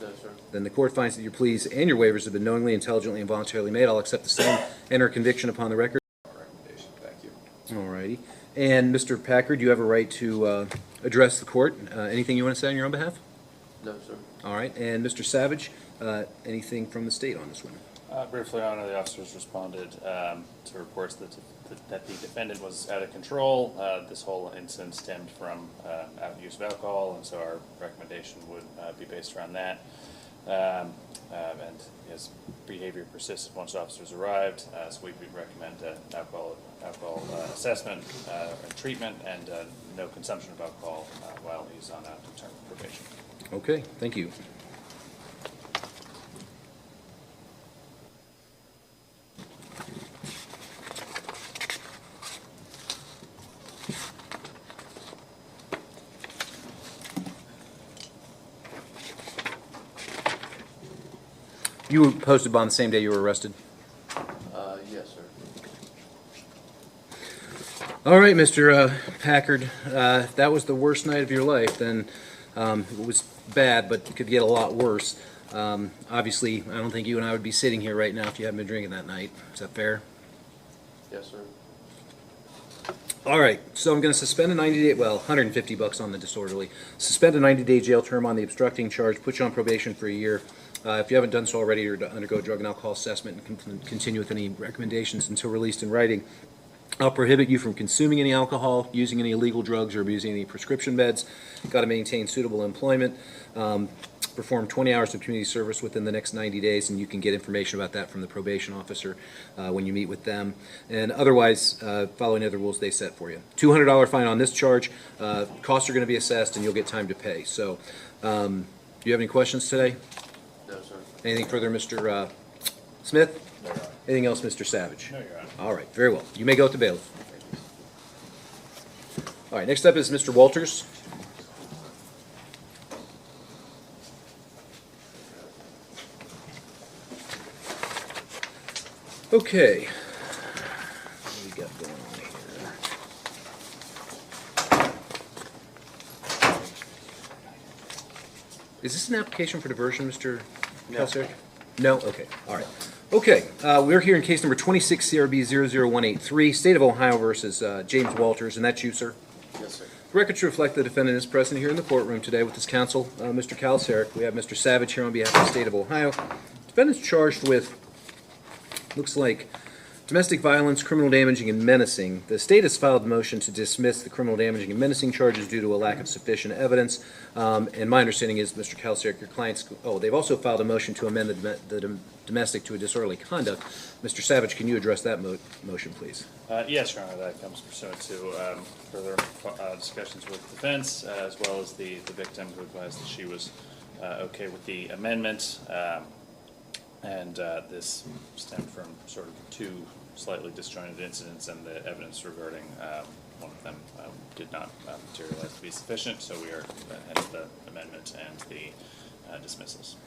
No, sir. Then the court finds that your pleas and your waivers have been knowingly, intelligently, and voluntarily made. I'll accept the same, enter conviction upon the record. Recommendation. Thank you. All righty. And Mr. Packard, you have a right to address the court. Anything you want to say on your own behalf? No, sir. All right. And Mr. Savage, anything from the state on this one? Briefly, Your Honor, the officers responded to reports that the defendant was out of control. This whole incident stemmed from use of alcohol, and so our recommendation would be based around that. And his behavior persisted once officers arrived, so we would recommend alcohol assessment and treatment, and no consumption of alcohol while he's on a term of probation. Okay. Thank you. You were posted bond the same day you were arrested? Yes, sir. All right, Mr. Packard, if that was the worst night of your life, then it was bad, but it could get a lot worse. Obviously, I don't think you and I would be sitting here right now if you hadn't been drinking that night. Is that fair? Yes, sir. All right, so I'm going to suspend a 90-day, well, $150 on the disorderly. Suspend a 90-day jail term on the obstructing charge, put you on probation for a year. If you haven't done so already, you're to undergo a drug and alcohol assessment and continue with any recommendations until released in writing. I'll prohibit you from consuming any alcohol, using any illegal drugs, or abusing any prescription meds. Got to maintain suitable employment. Perform 20 hours of community service within the next 90 days, and you can get information about that from the probation officer when you meet with them. And otherwise, follow any other rules they set for you. $200 fine on this charge. Costs are going to be assessed, and you'll get time to pay. So, do you have any questions today? No, sir. Anything further, Mr. Smith? No, Your Honor. Anything else, Mr. Savage? No, Your Honor. All right, very well. You may go to bailiff. All right, next up is Mr. Walters. Okay. What do we got going on here? Is this an application for diversion, Mr. Kalsaric? No? Okay, all right. Okay, we're here in case number 26 CRB 00183, State of Ohio versus James Walters, and that's you, sir? Yes, sir. The record should reflect the defendant is present here in the courtroom today with his counsel, Mr. Kalsaric. We have Mr. Savage here on behalf of the State of Ohio. Defendant's charged with, looks like, Domestic violence, criminal damaging, and menacing. The state has filed a motion to dismiss the criminal damaging and menacing charges due to a lack of sufficient evidence. And my understanding is, Mr. Kalsiak, your clients, they've also filed a motion to amend the domestic to a disorderly conduct. Mr. Savage, can you address that motion, please? Yes, Your Honor, that comes pursuant to further discussions with defense, as well as the victim who advised that she was okay with the amendment. And this stemmed from sort of two slightly disjointed incidents, and the evidence regarding one of them did not materialize to be sufficient, so we are hence the amendment and the dismissals.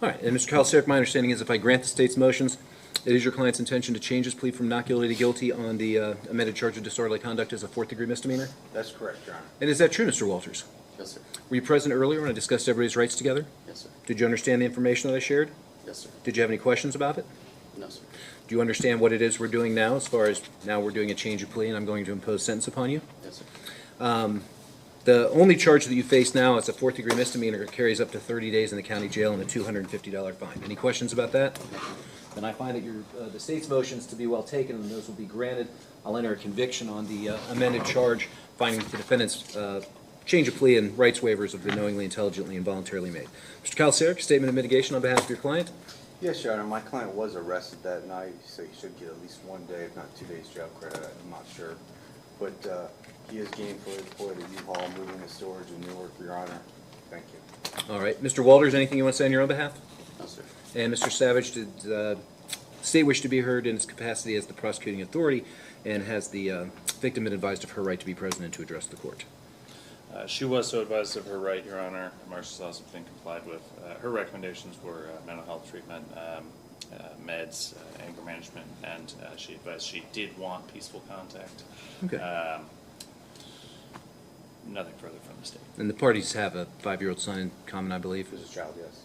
All right, and Mr. Kalsiak, my understanding is if I grant the state's motions, it is your client's intention to change his plea from not guilty to guilty on the amended charge of disorderly conduct as a fourth-degree misdemeanor? That's correct, Your Honor. And is that true, Mr. Walters? Yes, sir. Were you present earlier when I discussed everybody's rights together? Yes, sir. Did you understand the information that I shared? Yes, sir. Did you have any questions about it? No, sir. Do you understand what it is we're doing now, as far as now we're doing a change of plea and I'm going to impose sentence upon you? Yes, sir. The only charge that you face now is a fourth-degree misdemeanor. It carries up to 30 days in the county jail and a $250 fine. Any questions about that? Then I find that the state's motions to be well taken, and those will be granted. I'll enter a conviction on the amended charge, finding that the defendant's change of plea and rights waivers have been knowingly, intelligently, and voluntarily made. Mr. Kalsiak, statement of mitigation on behalf of your client. Yes, Your Honor. My client was arrested that night, so he should get at least 1 day, if not 2 days jail credit. I'm not sure. But he is gainfully employed at U-Haul, moving the storage in Newark, Your Honor. Thank you. All right. Mr. Walters, anything you want to say on your own behalf? No, sir. And Mr. Savage, did the state wish to be heard in its capacity as the prosecuting authority, and has the victim been advised of her right to be present and to address the court? She was so advised of her right, Your Honor. Marshall's also been complied with. Her recommendations were mental health treatment, meds, anger management, and she advised she did want peaceful contact. Okay. Nothing further from the state. And the parties have a 5-year-old son in common, I believe. There's a child, yes.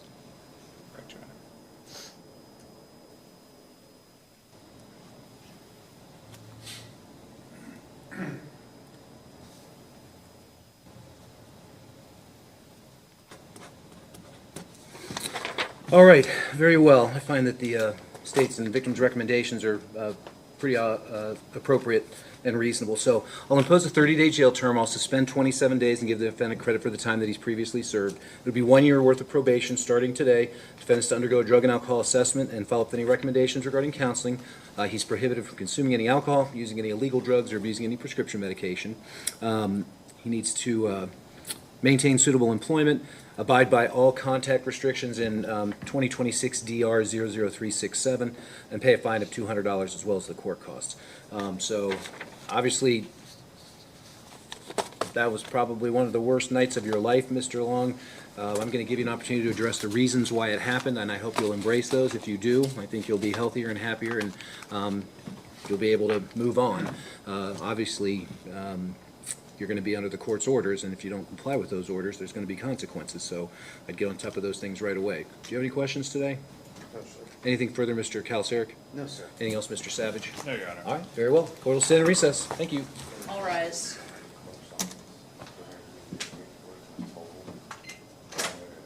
Correct, Your Honor. All right, very well. I find that the state's and victim's recommendations are pretty appropriate and reasonable. So I'll impose a 30-day jail term. I'll suspend 27 days and give the defendant credit for the time that he's previously served. It'll be 1 year worth of probation starting today. Defendant's to undergo a drug and alcohol assessment and follow up with any recommendations regarding counseling. He's prohibited from consuming any alcohol, using any illegal drugs, or abusing any prescription medication. He needs to maintain suitable employment, abide by all contact restrictions in 2026 DR 00367, and pay a fine of $200 as well as the court costs. So obviously, that was probably one of the worst nights of your life, Mr. Long. I'm going to give you an opportunity to address the reasons why it happened, and I hope you'll embrace those. If you do, I think you'll be healthier and happier, and you'll be able to move on. Obviously, you're going to be under the court's orders, and if you don't comply with those orders, there's going to be consequences. So I'd get on top of those things right away. Do you have any questions today? No, sir. Anything further, Mr. Kalsiak? No, sir. Anything else, Mr. Savage? No, Your Honor. All right, very well. Court will stand in recess. Thank you. All rise.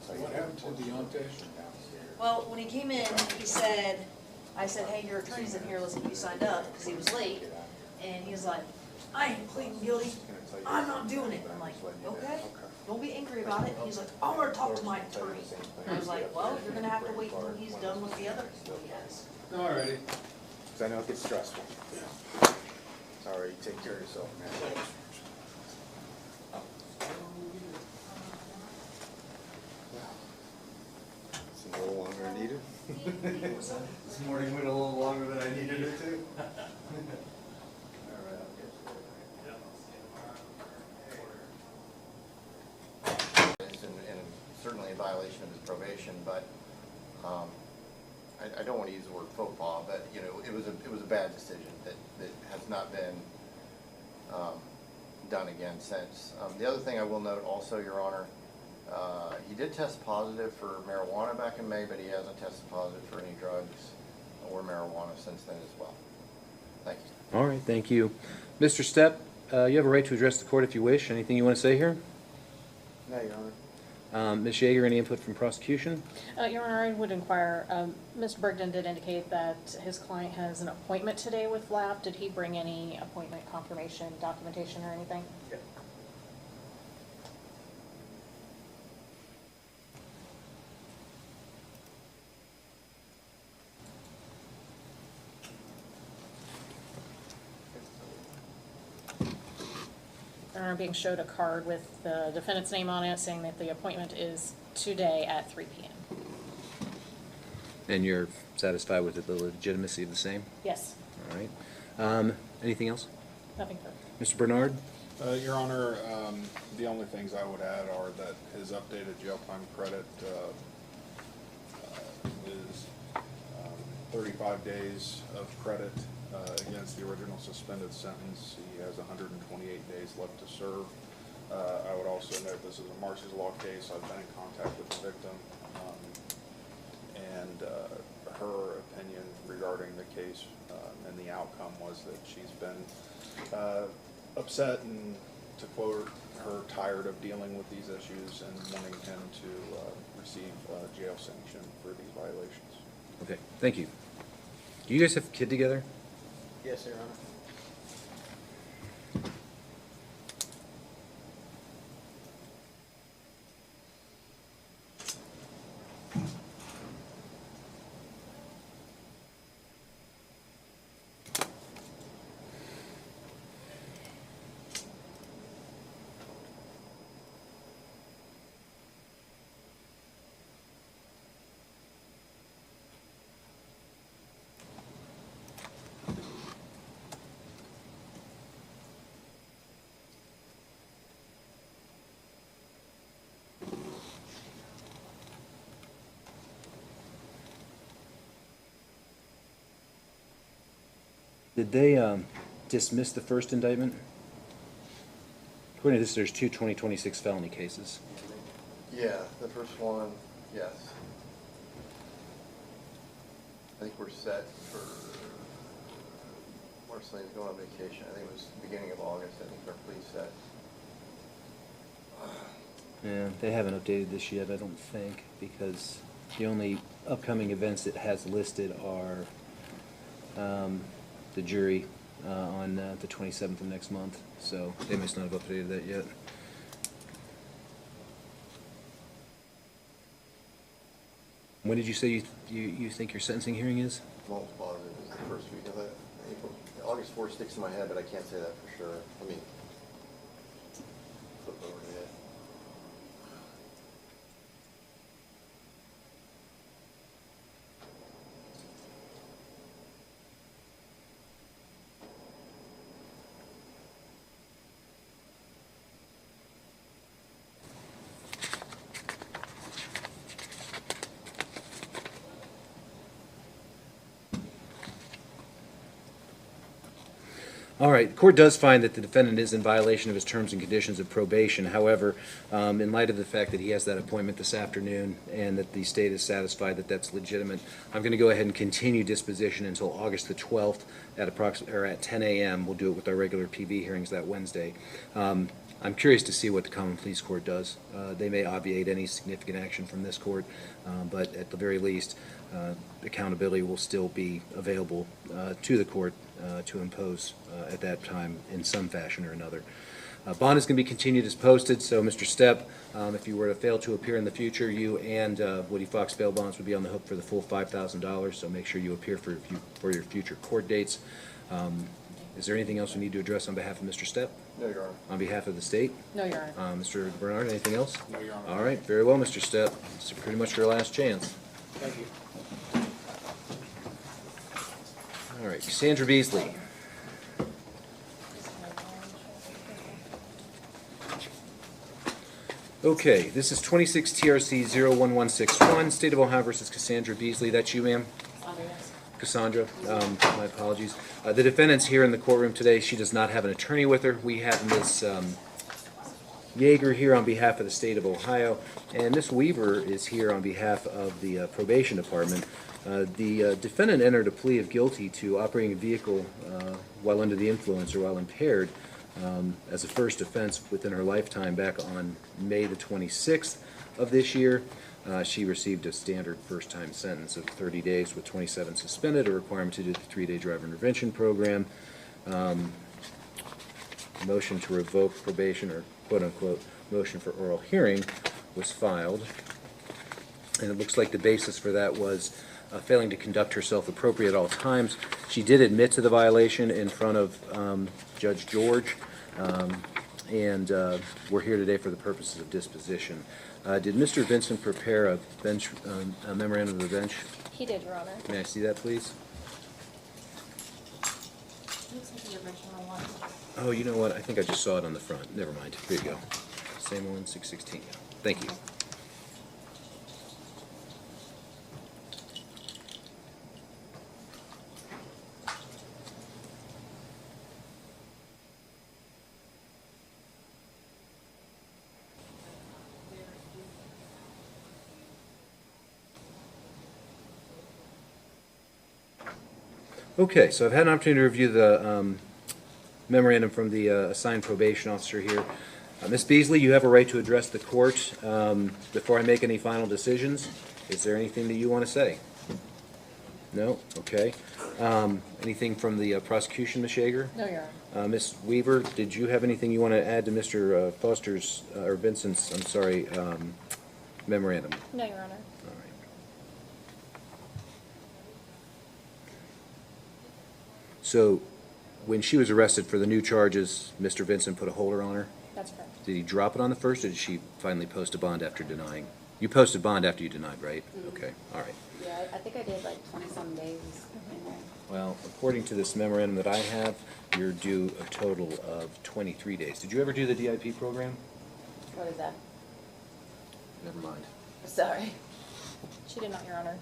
What happened to Deontay? Well, when he came in, he said, I said, hey, your attorney's in here, let's get you signed up, because he was late. And he was like, I ain't pleading guilty, I'm not doing it. I'm like, okay, don't be angry about it. He's like, I want to talk to my attorney. And I was like, well, you're gonna have to wait until he's done with the other stuff he has. All righty. Because I know it gets stressful. All right, you take care of yourself, man. It's a little longer than needed. This morning went a little longer than I needed it to. And certainly in violation of his probation, but I don't want to use the word faux pas, but you know, it was a bad decision that has not been done again since. The other thing I will note also, Your Honor, he did test positive for marijuana back in May, but he hasn't tested positive for any drugs or marijuana since then as well. Thank you. All right, thank you. Mr. Stepp, you have a right to address the court if you wish. Anything you want to say here? No, Your Honor. Ms. Yeager, any input from prosecution? Your Honor, I would inquire, Mr. Bergden did indicate that his client has an appointment today with LAP. Did he bring any appointment confirmation, documentation, or anything? Your Honor, being showed a card with the defendant's name on it saying that the appointment is today at 3 p.m. And you're satisfied with the legitimacy of the same? Yes, All right. Anything else? nothing further. Mr. Bernard? Your Honor, the only things I would add are that his updated jail time credit is 35 days of credit against the original suspended sentence. He has 128 days left to serve. I would also note this is a Marcy's Law case. I've been in contact with the victim, and her opinion regarding the case and the outcome was that she's been upset and, to quote her, tired of dealing with these issues and wanting him to receive jail sanction for these violations. Okay, thank you. Do you guys have a kid together? Yes, Your Honor. Did they dismiss the first indictment? According to this, there's two 2026 felony cases. Yeah, the first one, yes. I think we're set for, Marceline's going on vacation. I think it was the beginning of August. I think our plea's set. Yeah, they haven't updated this yet, I don't think, because the only upcoming events it has listed are the jury on the 27th of next month, so they must not have updated that yet. When did you say you think your sentencing hearing is? Almost positive it's the first week of that. April. August 4th sticks in my head, but I can't say that for sure. Let me flip over to it. All right, the court does find that the defendant is in violation of his terms and conditions of probation. However, in light of the fact that he has that appointment this afternoon and that the state is satisfied that that's legitimate, I'm going to go ahead and continue disposition until August the 12th at 10 a.m. We'll do it with our regular PV hearings that Wednesday. I'm curious to see what the Common Pleas Court does. They may obviate any significant action from this court, but at the very least, accountability will still be available to the court to impose at that time in some fashion or another. Bond is going to be continued as posted, so Mr. Stepp, if you were to fail to appear in the future, you and Woody Fox bail bonds would be on the hook for the full $5,000, so make sure you appear for your future court dates. Is there anything else we need to address on behalf of Mr. Stepp? No, Your Honor. On behalf of the state? No, Your Honor. Mr. Bernard, anything else? No, Your Honor. All right, very well, Mr. Stepp. It's pretty much your last chance. Thank you. All right, Cassandra Beasley. Okay, this is 26 TRC 01161, State of Ohio versus Cassandra Beasley. That's you, ma'am? Cassandra, my apologies. The defendant's here in the courtroom today. She does not have an attorney with her. We have Ms. Yeager here on behalf of the State of Ohio, and Ms. Weaver is here on behalf of the probation department. The defendant entered a plea of guilty to operating a vehicle while under the influence or while impaired as a first offense within her lifetime back on May the 26th of this year. She received a standard first-time sentence of 30 days with 27 suspended, a requirement to do the 3-day driver intervention program. Motion to revoke probation, or quote-unquote motion for oral hearing, was filed. And it looks like the basis for that was failing to conduct herself appropriate at all times. She did admit to the violation in front of Judge George, and we're here today for the purposes of disposition. Did Mr. Vincent prepare a bench, a memorandum of the bench? He did, Your Honor. May I see that, please? Looks like the original one. Oh, you know what? I think I just saw it on the front. Never mind. Here you go. Same one, 616. Thank you. Okay, so I've had an opportunity to review the memorandum from the assigned probation officer here. Ms. Beasley, you have a right to address the court before I make any final decisions. Is there anything that you want to say? No? Okay. Anything from the prosecution, Ms. Yeager? No, Your Honor. Ms. Weaver, did you have anything you want to add to Mr. Foster's, or Vincent's, I'm sorry, memorandum? No, Your Honor. All right. So, when she was arrested for the new charges, Mr. Vincent put a holder on her? That's correct. Did he drop it on the first, or did she finally post a bond after denying? You posted bond after you denied, right? Okay, all right. Yeah, I think I did like 20-some days in there. Well, according to this memorandum that I have, you're due a total of 23 days. Did you ever do the DIP program? What is that? Never mind. Sorry. She did not, Your Honor.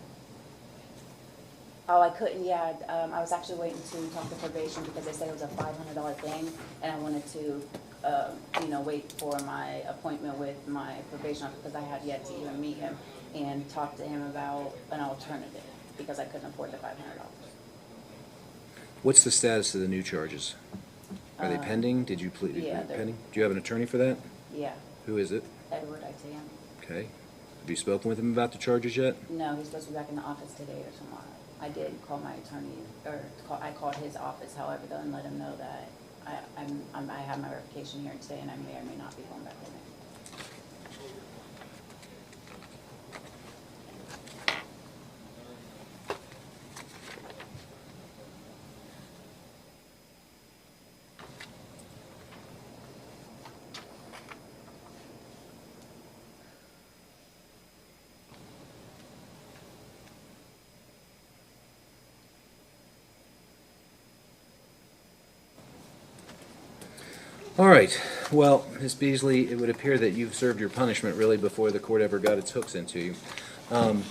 Oh, I couldn't, yeah. I was actually waiting to talk to probation because they said it was a $500 thing, and I wanted to, wait for my appointment with my probation officer because I had yet to even meet him and talk to him about an alternative because I couldn't afford the $500. What's the status of the new charges? Are they pending? Did you plead? Yeah, they're- Pending? Do you have an attorney for that? Yeah, Who is it? Edward, I tell him. Okay. Have you spoken with him about the charges yet? No, he's supposed to be back in the office today or tomorrow. I did call my attorney, I called his office, however, though, and let him know that I have my verification here today, and I may or may not be going back in there. All right. Well, Ms. Beasley, it would appear that you've served your punishment really before the court ever got its hooks into you.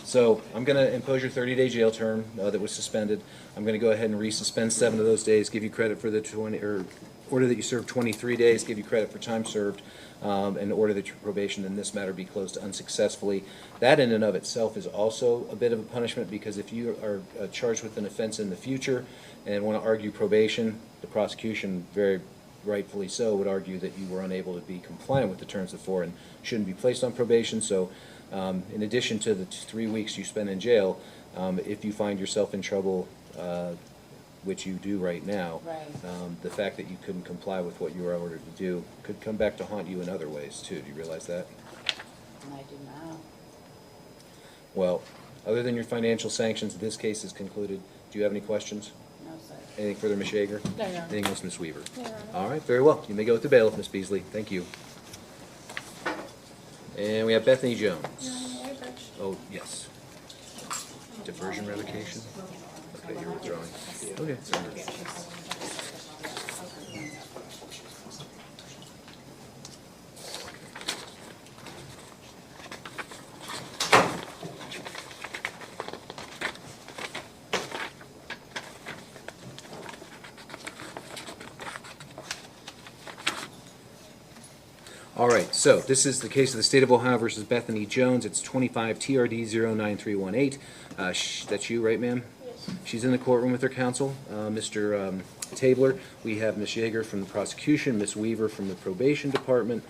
So I'm going to impose your 30-day jail term that was suspended. I'm going to go ahead and resuspend 7 of those days, give you credit for the order that you served 23 days, give you credit for time served, and order that your probation in this matter be closed unsuccessfully. That in and of itself is also a bit of a punishment because if you are charged with an offense in the future and want to argue probation, the prosecution very rightfully so would argue that you were unable to be compliant with the terms of 4 and shouldn't be placed on probation. So in addition to the 3 weeks you spend in jail, if you find yourself in trouble, which you do right now, the fact that you couldn't comply with what you were ordered to do could come back to haunt you in other ways too. Do you realize that? And I do now. Well, other than your financial sanctions, this case is concluded. Do you have any questions? No, sir. Anything further, Ms. Yeager? No, Your Honor. Anything else, Ms. Weaver? No, Your Honor. All right, very well. You may go with the bailiff, Ms. Beasley. Thank you. And we have Bethany Jones. Oh, yes. Diversion revocation? Okay, you're withdrawing. Okay. All right, so this is the case of the State of Ohio versus Bethany Jones. It's 25 TRD 09318. That's you, right, ma'am? Yes. She's in the courtroom with her counsel, Mr. Tabler. We have Ms. Yeager from the prosecution, Ms. Weaver from the probation department,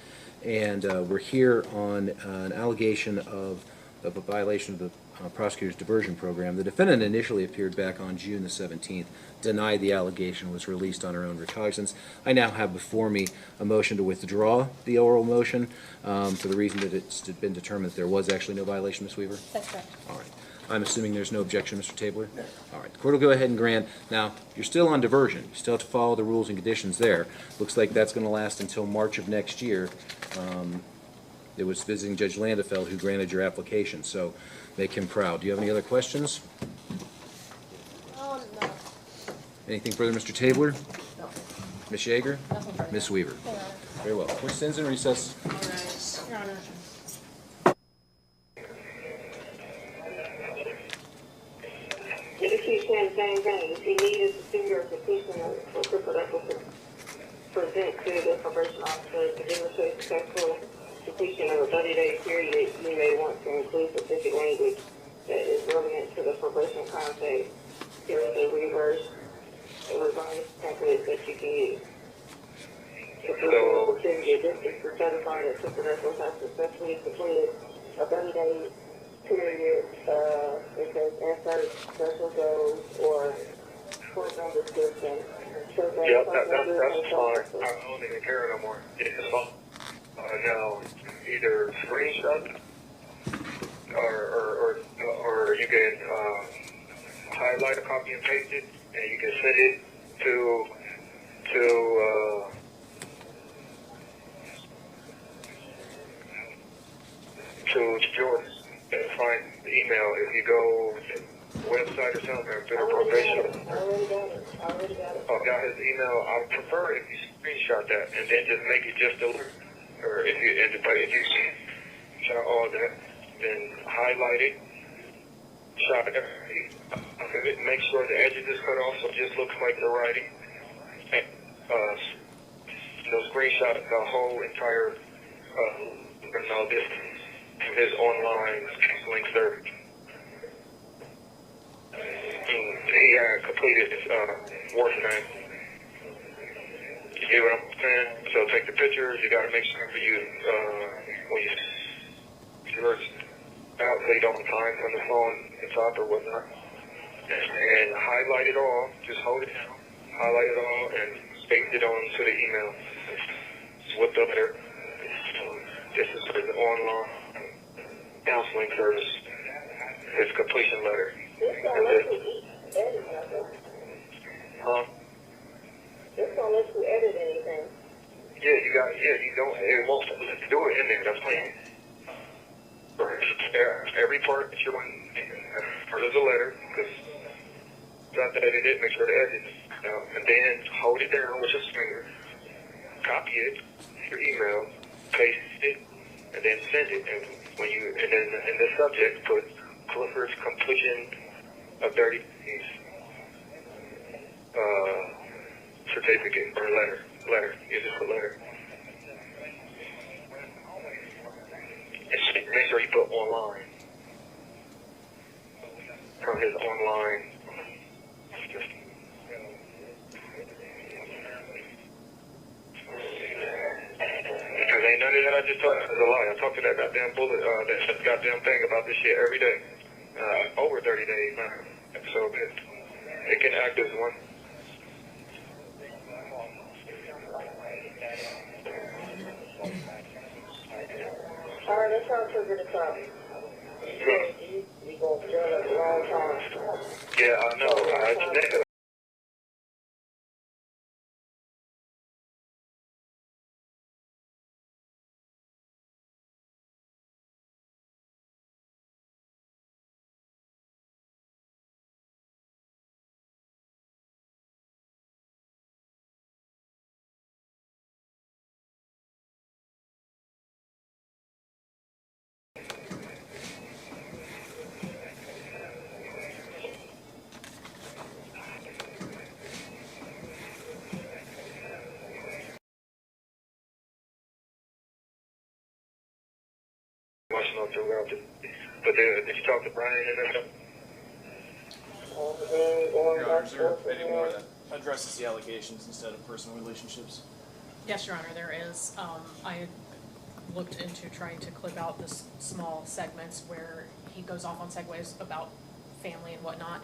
and we're here on an allegation of a violation of the prosecutor's diversion program. The defendant initially appeared back on June the 17th, denied the allegation, was released on her own recognizance. I now have before me a motion to withdraw the oral motion for the reason that it's been determined that there was actually no violation, Ms. Weaver? That's correct. All right. I'm assuming there's no objection, Mr. Tabler? No. All right. The court will go ahead and grant. Now, you're still on diversion. You still have to follow the rules and conditions there. Looks like that's going to last until March of next year. It was visiting Judge Landefeld who granted your application, so make him proud. Do you have any other questions? No. Anything further, Mr. Tabler? No. Ms. Yeager? Nothing further. Ms. Weaver? Very well. Court stands in recess. Your Honor. If he's saying the same thing, if he needed to see your petitioner for supervisor to present to the probation officer to demonstrate successful completion of a 30-day period, you may want to include specific language that is relevant to the probation context. Here is a revised template that you can use. If you will send your district to certify that supervisor has successfully completed a 30-day period, it says insert special goals or program description. Yep, that's fine. I don't even care no more. It's fine. Now, either screenshot or you can highlight a copy and paste it, and you can send it to George. And find the email if you go to the website or something, or to the probation. I already got it. Oh, got his email. I would prefer if you screenshot that and then just make it just a, or if you shot all that, then highlight it, shot it, make sure the edges is cut off so it just looks like the writing. And screenshot the whole entire this his online link service. He had completed his work thing. You get what I'm saying? So take the pictures. You got to make sure for you when you search out so you don't time from the phone and top or whatnot. And highlight it all. Just hold it down. Highlight it all and paste it on to the email. With the letter. This is for the online counseling service. His completion letter. Huh? This don't let you edit anything. You don't, it won't do it in there, that's fine. Every part that you want, part of the letter, because you have to edit it, make sure to edit it. And then hold it down with your finger, copy it, your email, paste it, and then send it. And when you, and then in the subject, put Clifford's completion of 30 days certificate or letter. You just put letter. And make sure you put online from his online. Because ain't none of that I just talked is a lie. I talk to that goddamn bullet, that goddamn thing about this shit every day. Over 30 days now. So it can act as one. All right, let's try to figure this out. You gonna jail at the wrong time. Yeah, I know. But did you talk to Brian and them? Your Honor, is there any more that addresses the allegations instead of personal relationships? Yes, Your Honor, there is. I looked into trying to clip out the small segments where he goes off on segues about family and whatnot,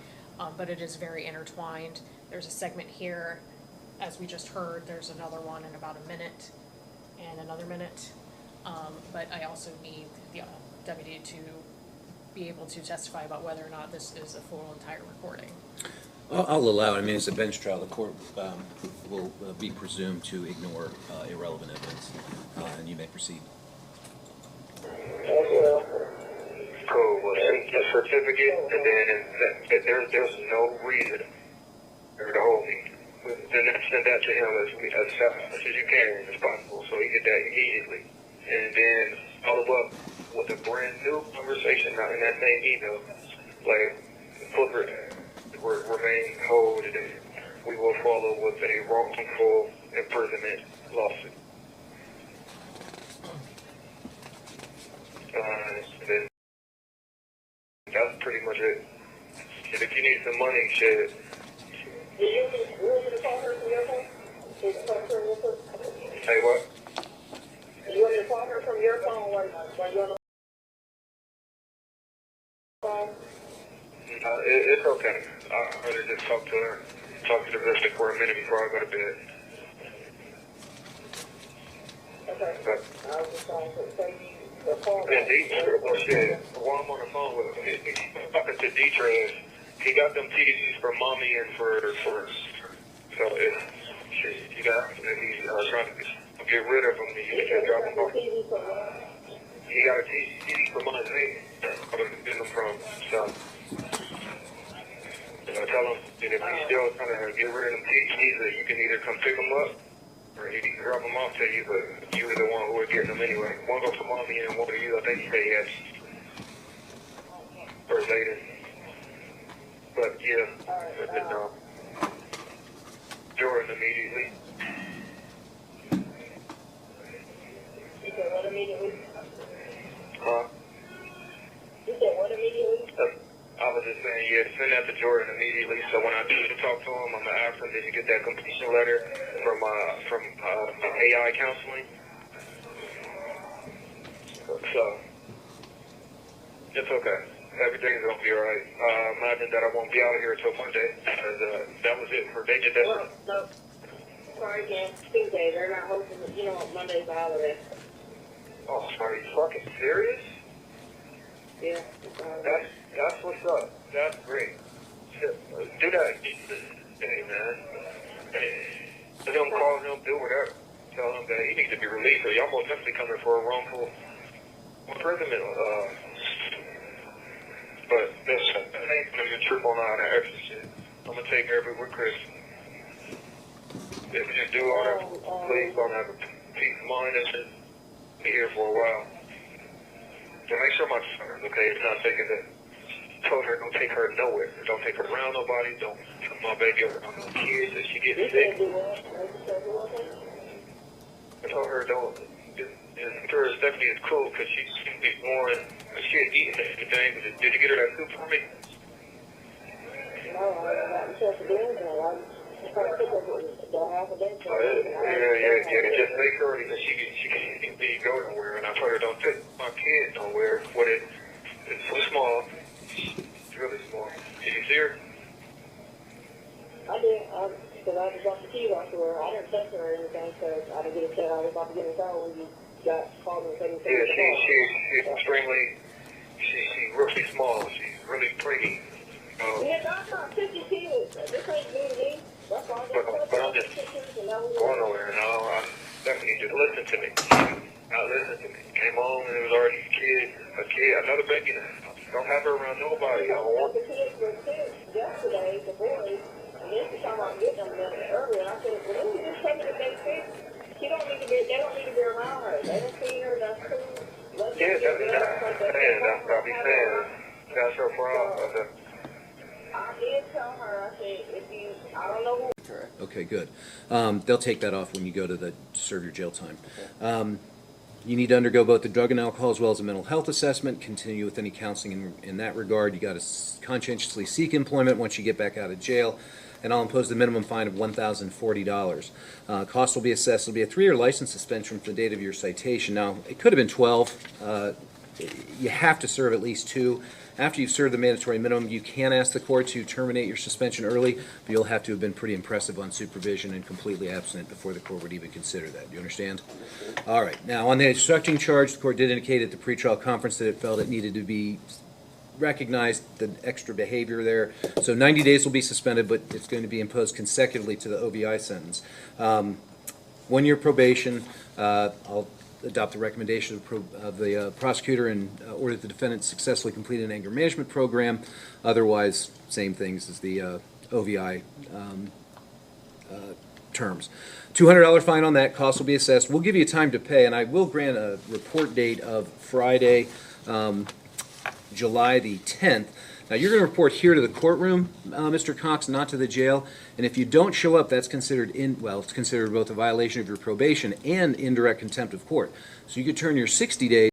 but it is very intertwined. There's a segment here, as we just heard, there's another one in about a minute and another minute. But I also need the deputy to be able to testify about whether or not this is a full entire recording. I'll allow it. I mean, it's a bench trial. The court will be presumed to ignore irrelevant evidence, and you may proceed. Cool. Well, send the certificate, and then there's no reason to hold me. Then send that to him as fast as you can, as possible, so he get that immediately. And then follow up with a brand new conversation, not in that same email. Like, flip it, remain hold, and we will follow with a wrongful imprisonment lawsuit. Then that's pretty much it. And if you need some money, shit. Do you want me to call her from your phone? Hey, what? You want me to call her from your phone while you're on the phone? It's okay. I'd rather just talk to the victim for a minute before I go to bed. Okay. I was just trying to say the phone. And shit, while I'm on the phone with him, he's talking to D-Trez. He got them TVs for mommy and for so it's shit, you got and he's trying to get rid of them. You can't drop them off. He got a TV for mommy. I'm gonna get them from so. Tell him that if he's still trying to get rid of them TVs, that you can either come pick them up or he can drop them off to you, but you were the one who was getting them anyway. One goes to mommy and one to you. I think he said yes. Or later. But yeah, and then Jordan immediately. You said what immediately? Huh? You said what immediately? I was just saying, yeah, send that to Jordan immediately. So when I do talk to him, I'm gonna ask him, did you get that completion letter from AI counseling? So it's okay. Everything's gonna be alright. Imagine that I won't be out of here until Monday, because that was it for they did that. Well, no. Sorry again. Tuesday. They're not hosting. Monday's a holiday. Oh, are you fucking serious? Yeah. That's what's up. That's great. Shit, do that. Hey, man. Hey, him call him, do whatever. Tell him that he needs to be released, or y'all most definitely coming for a wrongful imprisonment. But this ain't gonna be a trip on all that extra shit. I'm gonna take care of it with Chris. If you just do all that, please don't have a peace of mind and shit. Be here for a while. So make sure my son is okay. It's not taking it. Told her don't take her nowhere. Don't take her around nobody. Don't put my baby around no kids if she gets sick. I told her don't. Her Stephanie is cool because she can be born. She had eaten everything. Did you get her that soup for me? No, I haven't checked the bills in a while. Yeah. Just make sure because she can't go nowhere. And I told her don't take my kid nowhere. It's so small. It's really small. Did you see her? I did. Because I just dropped the keys off to her. I didn't text her or anything because I didn't get a text. I was about to get in the car when you got called and said you Yeah, she's extremely. She's really small. She's really pretty. Yeah, that's not 50 kids. This ain't me. That's why But I'm just going nowhere, and I definitely just listen to me. Not listen to me. Came home and there was already a kid, another baby now. Don't have her around nobody. I don't want. The kids were sick yesterday, the boys, and then she talking about getting them earlier. And I said, well, let me just take her to day 6. They don't need to be around her. They don't see her. That's cool. Yeah, that's what I be saying. That's her problem. I did tell her, I said, I don't know who. Okay, good. They'll take that off when you go to serve your jail time. You need to undergo both the drug and alcohol as well as a mental health assessment, continue with any counseling in that regard. You got to conscientiously seek employment once you get back out of jail, and I'll impose the minimum fine of $1,040. Cost will be assessed. It'll be a 3-year license suspension from the date of your citation. Now, it could have been 12. You have to serve at least 2. After you've served the mandatory minimum, you can ask the court to terminate your suspension early, but you'll have to have been pretty impressive on supervision and completely abstinent before the court would even consider that. Do you understand? All right. Now, on the obstructing charge, the court did indicate at the pretrial conference that it felt it needed to be recognized, the extra behavior there. So 90 days will be suspended, but it's going to be imposed consecutively to the OVI sentence. 1-year probation. I'll adopt the recommendation of the prosecutor and order the defendant successfully complete an anger management program. Otherwise, same things as the OVI terms. $200 fine on that. Cost will be assessed. We'll give you time to pay, and I will grant a report date of Friday, July the 10th. Now, you're going to report here to the courtroom, Mr. Cox, not to the jail. And if you don't show up, that's considered it's considered both a violation of your probation and indirect contempt of court. So you could turn your 60 days.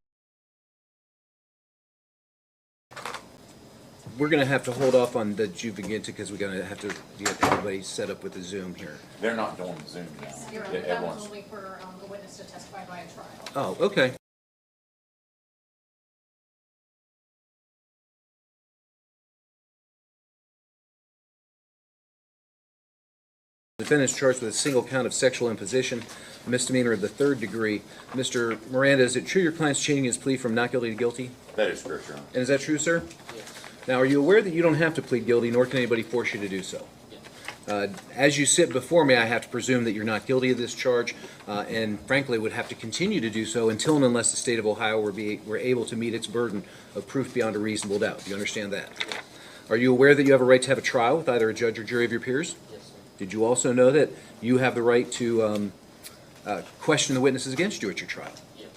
We're going to have to hold off on the Juventus because we're going to have to get everybody set up with the Zoom here. They're not doing Zoom now. You're right, that was only for the witness to testify by a trial. Oh, okay. The defendant is charged with a single count of sexual imposition, a misdemeanor of the 3rd degree. Mr. Miranda, is it true your client's changing his plea from not guilty to guilty? That is correct, Your Honor. And is that true, sir? Yes. Now, are you aware that you don't have to plead guilty, nor can anybody force you to do so? Yes. As you sit before me, I have to presume that you're not guilty of this charge, and frankly would have to continue to do so until and unless the state of Ohio were able to meet its burden of proof beyond a reasonable doubt. Do you understand that? Yes. Are you aware that you have a right to have a trial with either a judge or jury of your peers? Yes, sir. Did you also know that you have the right to question the witnesses against you at your trial? Yes.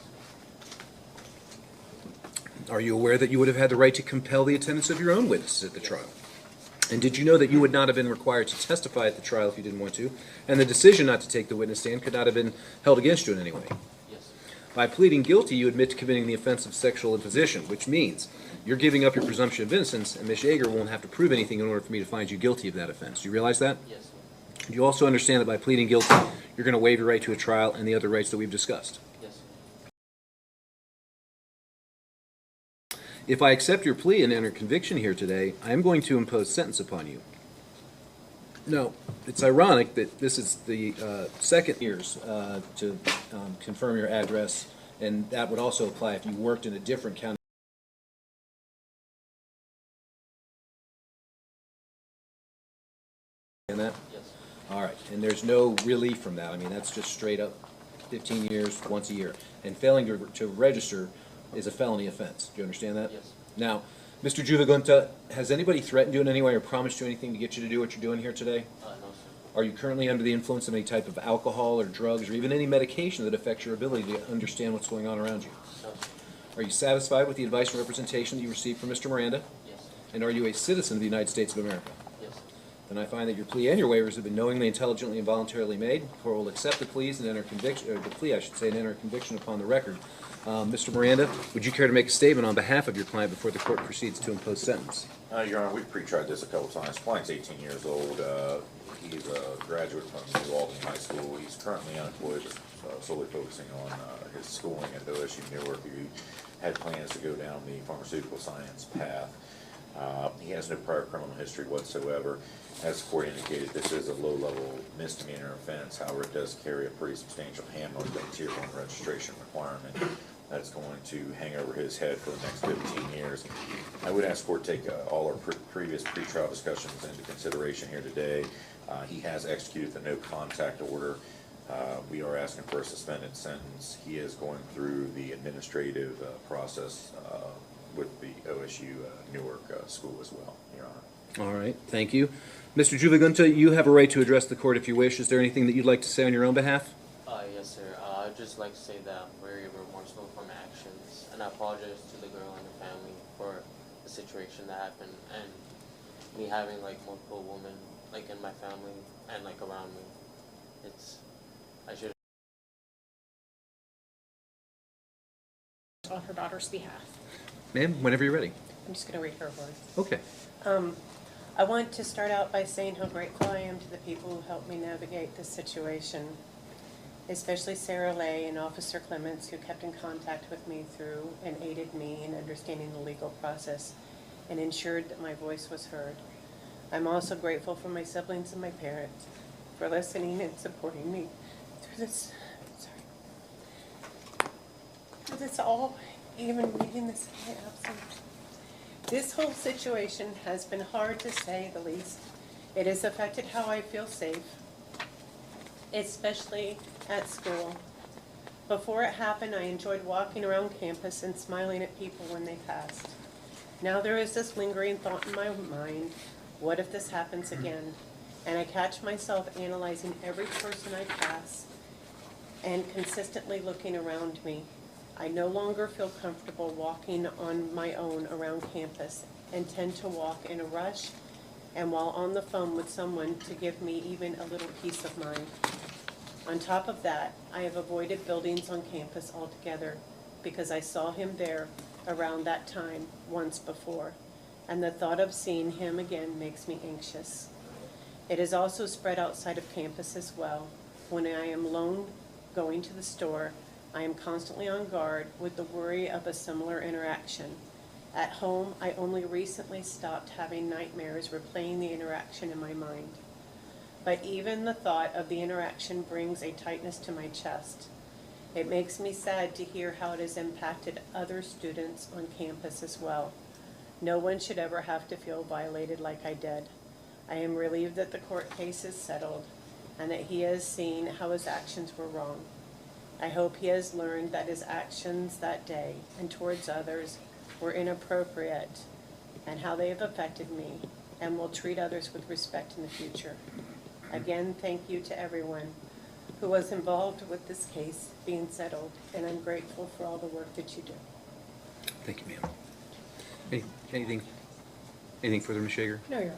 Are you aware that you would have had the right to compel the attendance of your own witnesses at the trial? And did you know that you would not have been required to testify at the trial if you didn't want to? And the decision not to take the witness stand could not have been held against you in any way? Yes. By pleading guilty, you admit to committing the offense of sexual imposition, which means you're giving up your presumption of innocence, and Ms. Yeager won't have to prove anything in order for me to find you guilty of that offense. Do you realize that? Yes. Do you also understand that by pleading guilty, you're going to waive your right to a trial and the other rights that we've discussed? Yes. If I accept your plea and enter conviction here today, I am going to impose sentence upon you. No, it's ironic that this is the second years to confirm your address, and that would also apply if you worked in a different county. That? Yes. All right, and there's no relief from that. I mean, that's just straight up 15 years, once a year. And failing to register is a felony offense. Do you understand that? Yes. Now, Mr. Juvagunta, has anybody threatened you in any way or promised you anything to get you to do what you're doing here today? No, sir. Are you currently under the influence of any type of alcohol or drugs or even any medication that affects your ability to understand what's going on around you? No, sir. Are you satisfied with the advice and representation that you received from Mr. Miranda? Yes. And are you a citizen of the United States of America? Yes. Then I find that your plea and your waivers have been knowingly, intelligently, and voluntarily made. The court will accept the pleas and enter conviction, or the plea, I should say, and enter conviction upon the record. Mr. Miranda, would you care to make a statement on behalf of your client before the court proceeds to impose sentence? Your Honor, we've pre-tried this a couple times. Client's 18 years old. He's a graduate from New Albany High School. He's currently unemployed, solely focusing on his schooling at OSU Newark. He had plans to go down the pharmaceutical science path. He has no prior criminal history whatsoever. As the court indicated, this is a low-level misdemeanor offense. However, it does carry a pretty substantial handling of Tier 1 registration requirement that's going to hang over his head for the next 15 years. I would ask the court to take all our previous pretrial discussions into consideration here today. He has executed the no-contact order. We are asking for a suspended sentence. He is going through the administrative process with the OSU Newark school as well, Your Honor. All right, thank you. Mr. Juvagunta, you have a right to address the court if you wish. Is there anything that you'd like to say on your own behalf? Yes, sir. I'd just like to say that I'm very remorseful for my actions, and I apologize to the girl and her family for the situation that happened, and me having like multiple women like in my family and like around me. I should on her daughter's behalf. Ma'am, whenever you're ready. I'm just going to read her words. Okay. I want to start out by saying how grateful I am to the people who helped me navigate this situation, especially Sarah Lay and Officer Clements, who kept in contact with me through and aided me in understanding the legal process and ensured that my voice was heard. I'm also grateful for my siblings and my parents for listening and supporting me through this. Through this all, even reading this in my absence. This whole situation has been hard to say the least. It has affected how I feel safe, especially at school. Before it happened, I enjoyed walking around campus and smiling at people when they passed. Now there is this lingering thought in my mind, what if this happens again? And I catch myself analyzing every person I pass and consistently looking around me. I no longer feel comfortable walking on my own around campus and tend to walk in a rush and while on the phone with someone to give me even a little peace of mind. On top of that, I have avoided buildings on campus altogether because I saw him there around that time once before, and the thought of seeing him again makes me anxious. It is also spread outside of campus as well. When I am alone going to the store, I am constantly on guard with the worry of a similar interaction. At home, I only recently stopped having nightmares replaying the interaction in my mind. But even the thought of the interaction brings a tightness to my chest. It makes me sad to hear how it has impacted other students on campus as well. No one should ever have to feel violated like I did. I am relieved that the court case is settled and that he has seen how his actions were wrong. I hope he has learned that his actions that day and towards others were inappropriate and how they have affected me and will treat others with respect in the future. Again, thank you to everyone who was involved with this case being settled, and I'm grateful for all the work that you do. Thank you, ma'am. Anything further, Ms. Shager? No, you're all.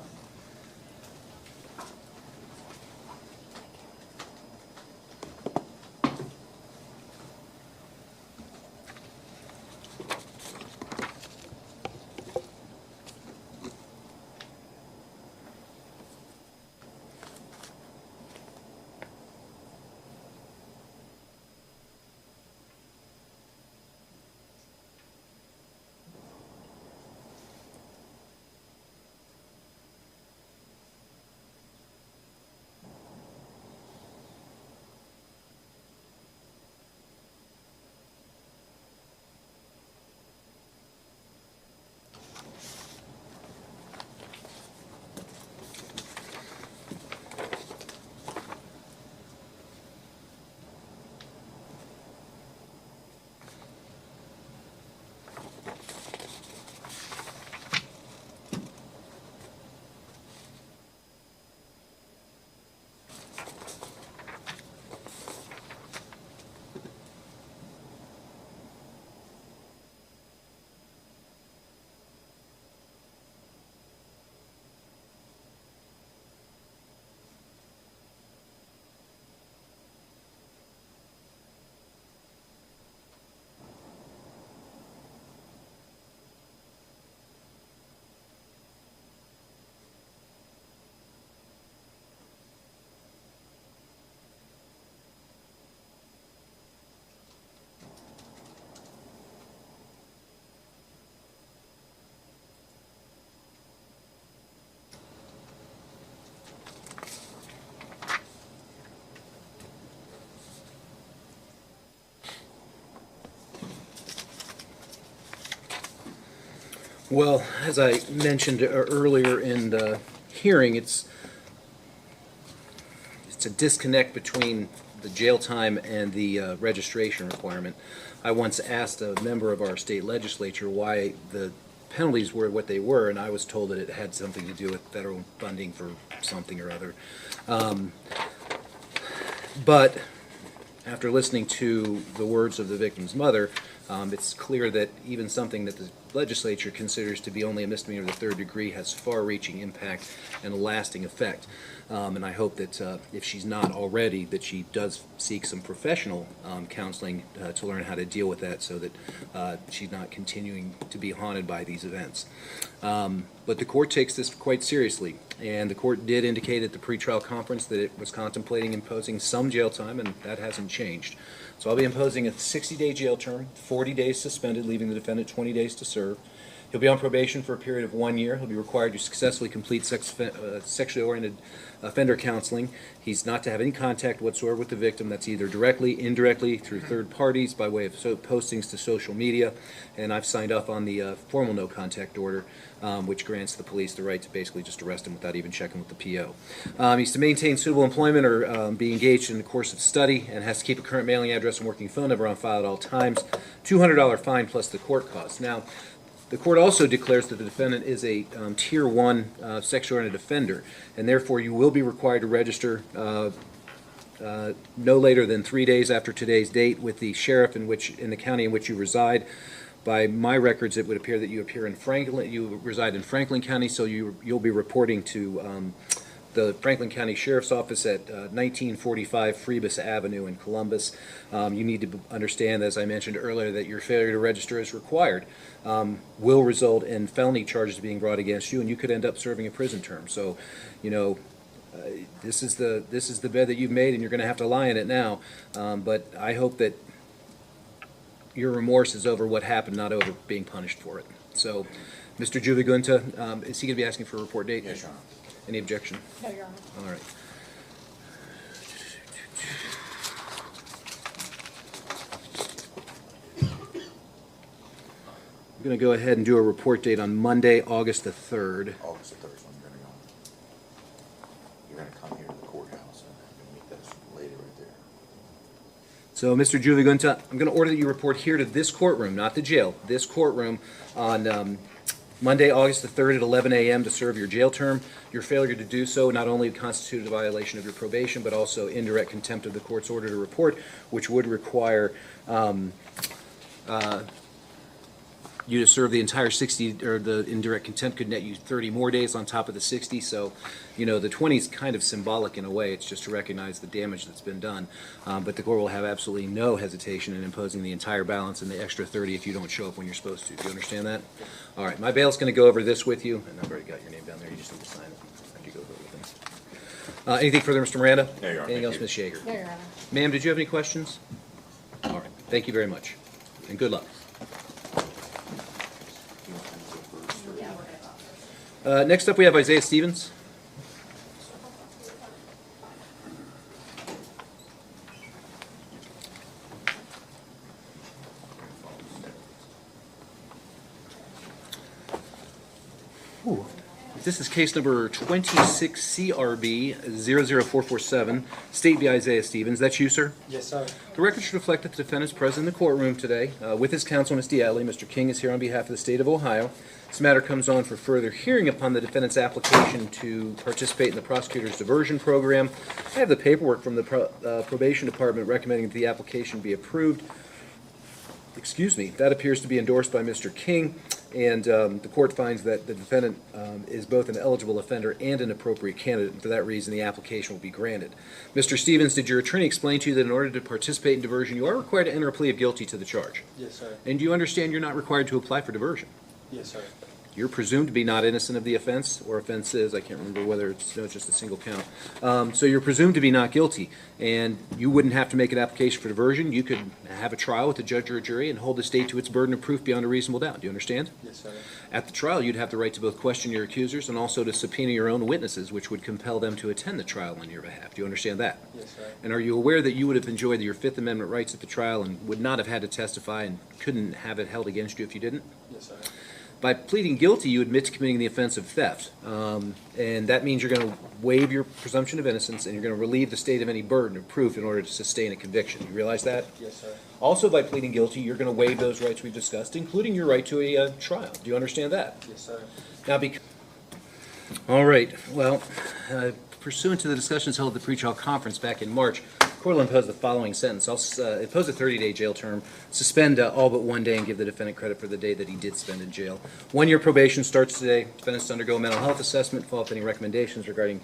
Well, as I mentioned earlier in the hearing, it's a disconnect between the jail time and the registration requirement. I once asked a member of our state legislature why the penalties were what they were, and I was told that it had something to do with federal funding for something or other. But after listening to the words of the victim's mother, it's clear that even something that the legislature considers to be only a misdemeanor of the third degree has far-reaching impact and a lasting effect. And I hope that if she's not already, that she does seek some professional counseling to learn how to deal with that so that she's not continuing to be haunted by these events. But the court takes this quite seriously, and the court did indicate at the pretrial conference that it was contemplating imposing some jail time, and that hasn't changed. So I'll be imposing a 60-day jail term, 40 days suspended, leaving the defendant 20 days to serve. He'll be on probation for a period of 1 year. He'll be required to successfully complete sexually oriented offender counseling. He's not to have any contact whatsoever with the victim. That's either directly, indirectly, through third parties, by way of postings to social media. And I've signed off on the formal no contact order, which grants the police the right to basically just arrest him without even checking with the PO. He's to maintain suitable employment or be engaged in the course of study, and has to keep a current mailing address and working phone number on file at all times. $200 fine plus the court costs. Now, the court also declares that the defendant is a Tier 1 sexual-oriented offender, and therefore you will be required to register no later than 3 days after today's date with the sheriff in the county in which you reside. By my records, it would appear that you reside in Franklin County, so you'll be reporting to the Franklin County Sheriff's Office at 1945 Phoebus Avenue in Columbus. You need to understand, as I mentioned earlier, that your failure to register as required will result in felony charges being brought against you, and you could end up serving a prison term. So, this is the bed that you've made, and you're going to have to lie in it now. But I hope that your remorse is over what happened, not over being punished for it. So, Mr. Juvigunta, is he going to be asking for a report date? Yes, Your Honor. Any objection? No, Your Honor. All right. I'm going to go ahead and do a report date on Monday, August the 3rd. August the 3rd is when you're going to go. You're going to come here to the courthouse and meet this lady right there. So, Mr. Juvigunta, I'm going to order that you report here to this courtroom, not the jail, this courtroom on Monday, August the 3rd at 11 a.m. to serve your jail term. Your failure to do so not only constituted a violation of your probation, but also indirect contempt of the court's order to report, which would require you to serve the entire 60, or the indirect contempt could net you 30 more days on top of the 60. So, the 20 is kind of symbolic in a way. It's just to recognize the damage that's been done. But the court will have absolutely no hesitation in imposing the entire balance and the extra 30 if you don't show up when you're supposed to. Do you understand that? All right. My bail's going to go over this with you, and I've already got your name down there. You just need to sign it after you go over it with me. Anything further, Mr. Miranda? No, Your Honor. Anything else, Thank Ms. Shager? No, Your Honor. Ma'am, did you have any questions? All right. Thank you very much, and good luck. Next up, we have Isaiah Stevens. Ooh. This is case number 26 CRB 00447, State v. Isaiah Stevens. That's you, sir? Yes, sir. The record should reflect that the defendant is present in the courtroom today with his counsel, Ms. Diatley. Mr. King is here on behalf of the state of Ohio. This matter comes on for further hearing upon the defendant's application to participate in the prosecutor's diversion program. I have the paperwork from the probation department recommending that the application be approved. Excuse me, that appears to be endorsed by Mr. King, and the court finds that the defendant is both an eligible offender and an appropriate candidate, and for that reason the application will be granted. Mr. Stevens, did your attorney explain to you that in order to participate in diversion you are required to enter a plea of guilty to the charge? Yes, sir. And do you understand you're not required to apply for diversion? Yes, sir. You're presumed to be not innocent of the offense, or offenses. I can't remember whether it's just a single count. So you're presumed to be not guilty, and you wouldn't have to make an application for diversion. You could have a trial with a judge or a jury and hold the state to its burden of proof beyond a reasonable doubt. Do you understand? Yes, sir. At the trial, you'd have the right to both question your accusers and also to subpoena your own witnesses, which would compel them to attend the trial on your behalf. Do you understand that? Yes, sir. And are you aware that you would have enjoyed your Fifth Amendment rights at the trial and would not have had to testify and couldn't have it held against you if you didn't? Yes, sir. By pleading guilty, you admit to committing the offense of theft, and that means you're going to waive your presumption of innocence and you're going to relieve the state of any burden of proof in order to sustain a conviction. You realize that? Yes, sir. Also, by pleading guilty, you're going to waive those rights we've discussed, including your right to a trial. Do you understand that? Yes, sir. Now, All right, well, pursuant to the discussions held at the pretrial conference back in March, court will impose the following sentence. I'll impose a 30-day jail term, suspend all but 1 day, and give the defendant credit for the day that he did spend in jail. 1-year probation starts today. Defendant's to undergo a mental health assessment, follow up any recommendations regarding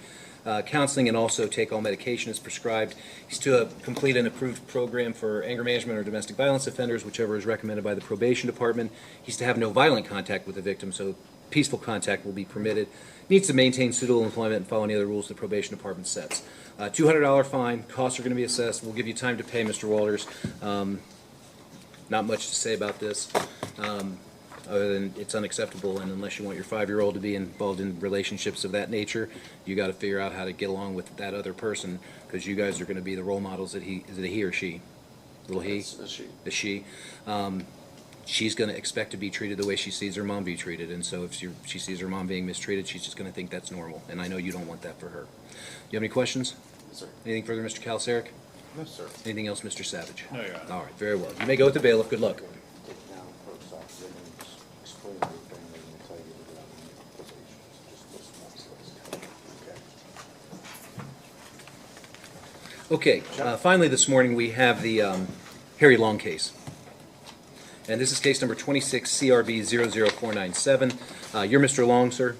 counseling, and also take all medication as prescribed. He's to complete an approved program for anger management or domestic violence offenders, whichever is recommended by the probation department. He's to have no violent contact with the victim, so peaceful contact will be permitted. Needs to maintain suitable employment and follow any other rules the probation department sets. $200 fine. Costs are going to be assessed. We'll give you time to pay, Mr. Walters. Not much to say about this, other than it's unacceptable, and unless you want your 5-year-old to be involved in relationships of that nature, you got to figure out how to get along with that other person, because you guys are going to be the role models that is it a he or she? Little he? It's a she. A she. She's going to expect to be treated the way she sees her mom be treated, and so if she sees her mom being mistreated, she's just going to think that's normal, and I know you don't want that for her. You have any questions? Yes, sir. Anything further, Mr. Kalsaric? No, sir. Anything else, Mr. Savage? No, Your Honor. All right, very well. You may go with the bailiff. Good luck. Take down clerk's office, they're gonna explain everything, they're gonna tell you to go out and make probations, just listen up, Okay, finally this morning we have the Harry Long case. And this is case number 26 CRB 00497. You're Mr. Long, sir?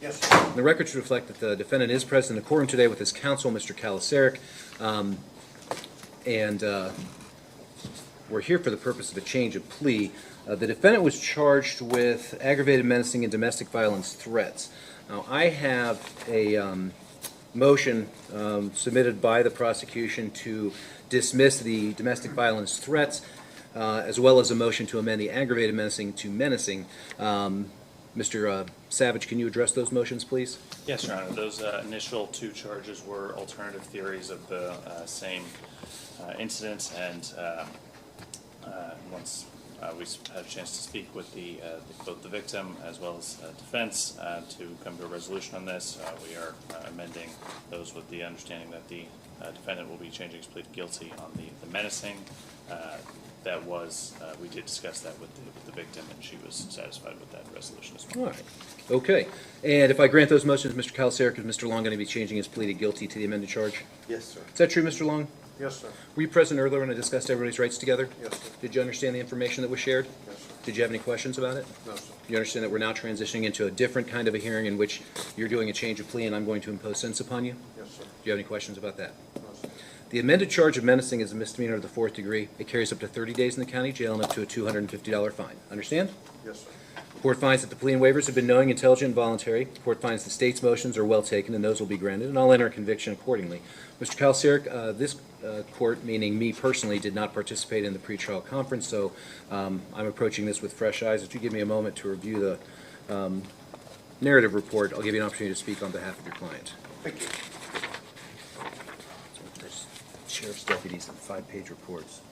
Yes, sir. The record should reflect that the defendant is present in the courtroom today with his counsel, Mr. Kalsaric. We're here for the purpose of a change of plea. The defendant was charged with aggravated menacing and domestic violence threats. Now, I have a motion submitted by the prosecution to dismiss the domestic violence threats, as well as a motion to amend the aggravated menacing to menacing. Mr. Savage, can you address those motions, please? Yes, Your Honor. Those initial 2 charges were alternative theories of the same incidents, and once we had a chance to speak with both the victim as well as defense to come to a resolution on this, we are amending those with the understanding that the defendant will be changing his plea to guilty on the menacing. We did discuss that with the victim, and she was satisfied with that resolution as well. All right. Okay. And if I grant those motions, Mr. Kalsaric, is Mr. Long going to be changing his plea to guilty to the amended charge? Yes, sir. Is that true, Mr. Long? Yes, sir. Were you present earlier when I discussed everybody's rights together? Yes, sir. Did you understand the information that was shared? Yes, sir. Did you have any questions about it? No, sir. You understand that we're now transitioning into a different kind of a hearing in which you're doing a change of plea and I'm going to impose sentence upon you? Yes, sir. Do you have any questions about that? No, sir. The amended charge of menacing is a misdemeanor of the 4th degree. It carries up to 30 days in the county jail and up to a $250 fine. Understand? Yes, sir. The court finds that the plea and waivers have been knowing, intelligent, and voluntary. The court finds the state's motions are well taken, and those will be granted, and I'll enter a conviction accordingly. Mr. Kalsaric, this court, meaning me personally, did not participate in the pretrial conference, so I'm approaching this with fresh eyes. If you give me a moment to review the narrative report, I'll give you an opportunity to speak on behalf of your client. Thank you. There's sheriff's deputies and 5-page reports.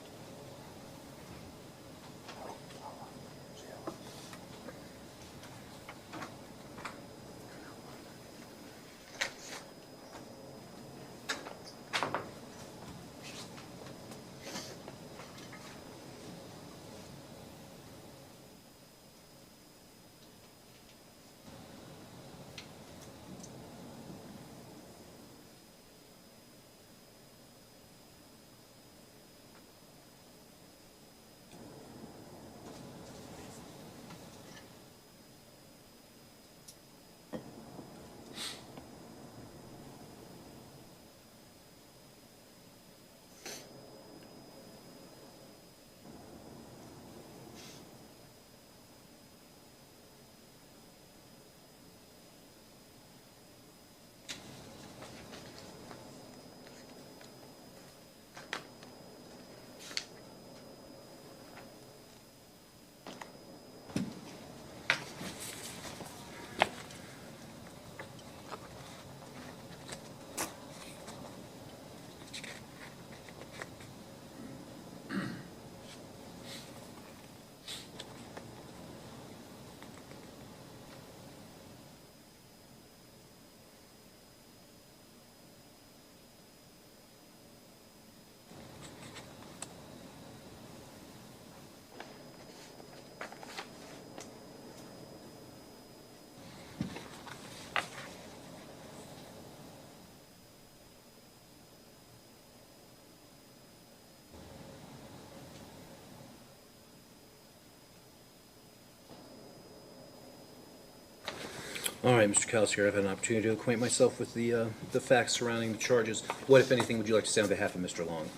All right, Mr. Kowski, I've had an opportunity to acquaint myself with the facts surrounding the charges. What, if anything, would you like to say on behalf of Mr. Long?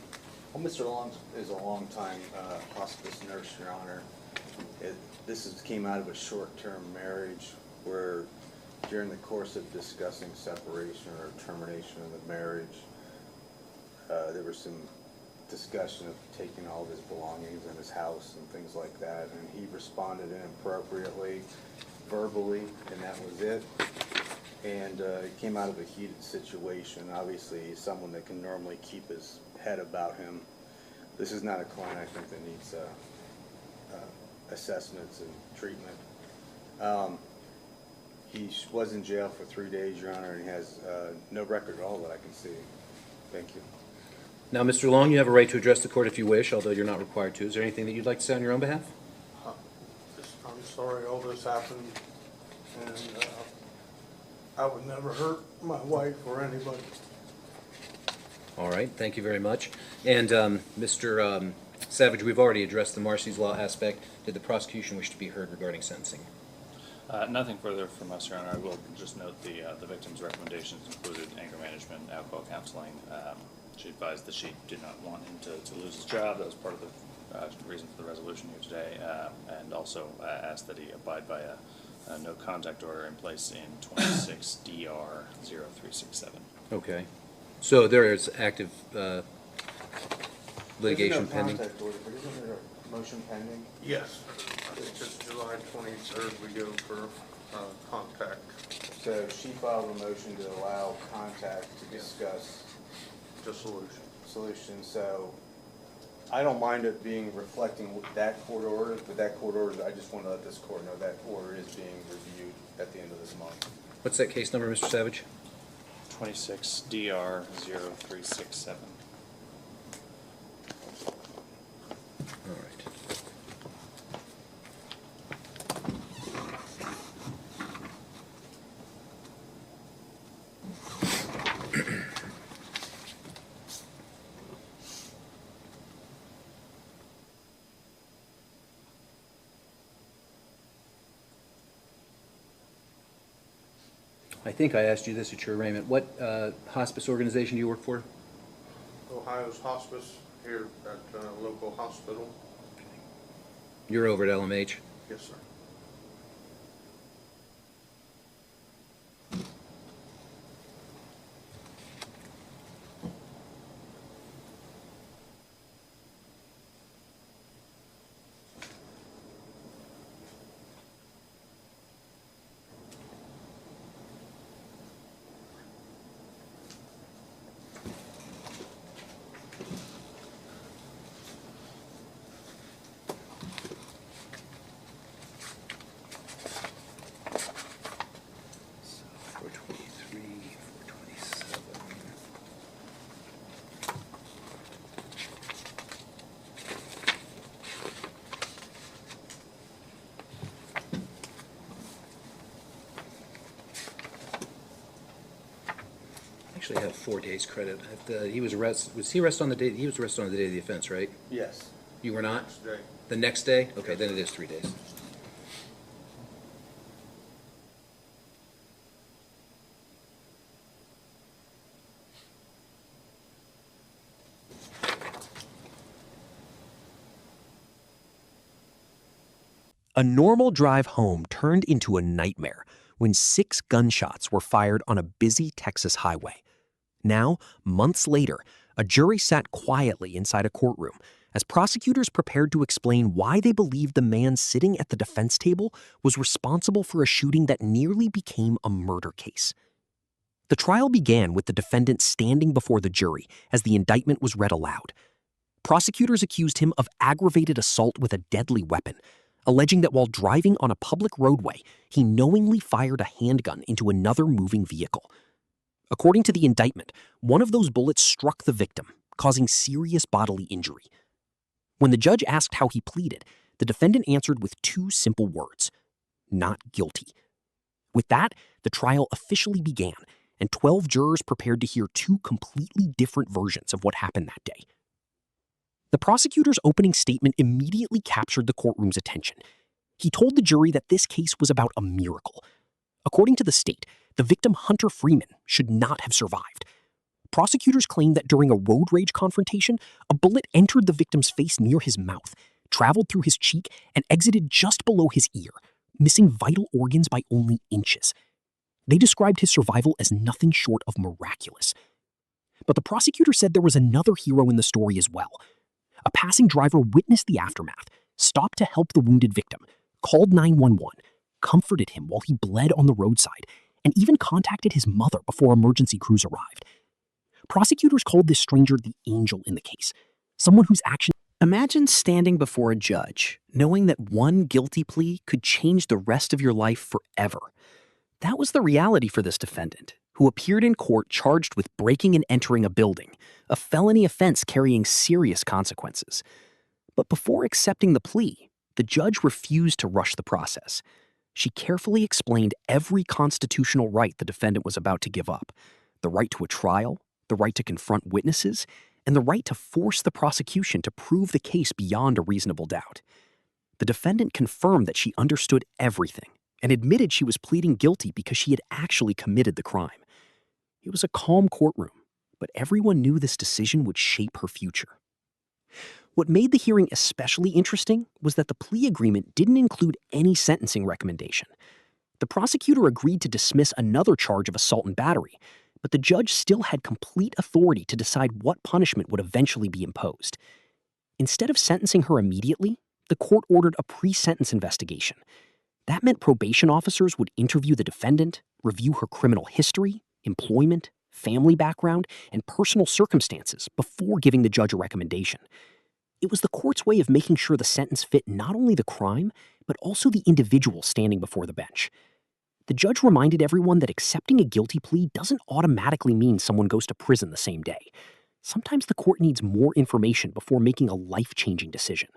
Well, Mr. Long is a longtime hospice nurse, Your Honor. Came out of a short-term marriage where during the course of discussing separation or termination of the marriage, there was some discussion of taking all of his belongings in his house and things like that, and he responded inappropriately, verbally, and that was it. And it came out of a heated situation. Obviously, he's someone that can normally keep his head about him. This is not a client, I think, that needs assessments and treatment. He was in jail for 3 days, Your Honor, and he has no record at all that I can see. Thank you. Now, Mr. Long, you have a right to address the court if you wish, although you're not required to. Is there anything that you'd like to say on your own behalf? I'm sorry all this happened, and I would never hurt my wife or anybody. All right, thank you very much. And Mr. Savage, we've already addressed the Marcy's Law aspect. Did the prosecution wish to be heard regarding sentencing? Nothing further from us, Your Honor. I will just note the victim's recommendations included anger management, alcohol counseling. She advised that she did not want him to lose his job. That was part of the reason for the resolution here today, and also asked that he abide by a no contact order in place in 26 DR 0367. Okay. So there is active litigation pending? There's no contact order, but isn't there a motion pending? Yes, it's just July 23rd we go for contact. So she filed a motion to allow contact to discuss the solution. So I don't mind it being reflecting that court order, but that court order, I just want to let this court know that order is being reviewed at the end of this month. What's that case number, Mr. Savage? 26 DR 0367. All right. I think I asked you this at your arraignment. What hospice organization do you work for? Ohio's Hospice here at a local hospital. You're over at LMH? Yes, sir. Actually have 4 days credit. He was arrested. Was he arrested on the day? He was arrested on the day of the offense, right? Yes. You were not? Next day. The next day? Okay, then it is 3 days. A normal drive home turned into a nightmare when 6 gunshots were fired on a busy Texas highway. Now, months later, a jury sat quietly inside a courtroom as prosecutors prepared to explain why they believed the man sitting at the defense table was responsible for a shooting that nearly became a murder case. The trial began with the defendant standing before the jury as the indictment was read aloud. Prosecutors accused him of aggravated assault with a deadly weapon, alleging that while driving on a public roadway, he knowingly fired a handgun into another moving vehicle. According to the indictment, one of those bullets struck the victim, causing serious bodily injury. When the judge asked how he pleaded, the defendant answered with 2 simple words: not guilty. With that, the trial officially began, and 12 jurors prepared to hear 2 completely different versions of what happened that day. The prosecutor's opening statement immediately captured the courtroom's attention. He told the jury that this case was about a miracle According to the state, the victim Hunter Freeman should not have survived. Prosecutors claim that during a road rage confrontation, a bullet entered the victim's face near his mouth, traveled through his cheek, and exited just below his ear, missing vital organs by only inches. They described his survival as nothing short of miraculous. But the prosecutor said there was another hero in the story as well. A passing driver witnessed the aftermath, stopped to help the wounded victim, called 911, comforted him while he bled on the roadside, and even contacted his mother before emergency crews arrived. Prosecutors called this stranger the angel in the case, someone whose actions... Imagine standing before a judge, knowing that one guilty plea could change the rest of your life forever. That was the reality for this defendant, who appeared in court charged with breaking and entering a building, a felony offense carrying serious consequences. But before accepting the plea, the judge refused to rush the process. She carefully explained every constitutional right the defendant was about to give up: the right to a trial, the right to confront witnesses, and the right to force the prosecution to prove the case beyond a reasonable doubt. The defendant confirmed that she understood everything and admitted she was pleading guilty because she had actually committed the crime. It was a calm courtroom, but everyone knew this decision would shape her future. What made the hearing especially interesting was that the plea agreement didn't include any sentencing recommendation. The prosecutor agreed to dismiss another charge of assault and battery, but the judge still had complete authority to decide what punishment would eventually be imposed. Instead of sentencing her immediately, the court ordered a pre-sentence investigation. That meant probation officers would interview the defendant, review her criminal history, employment, family background, and personal circumstances before giving the judge a recommendation. It was the court's way of making sure the sentence fit not only the crime, but also the individual standing before the bench. The judge reminded everyone that accepting a guilty plea doesn't automatically mean someone goes to prison the same day. Sometimes the court needs more information before making a life-changing decision.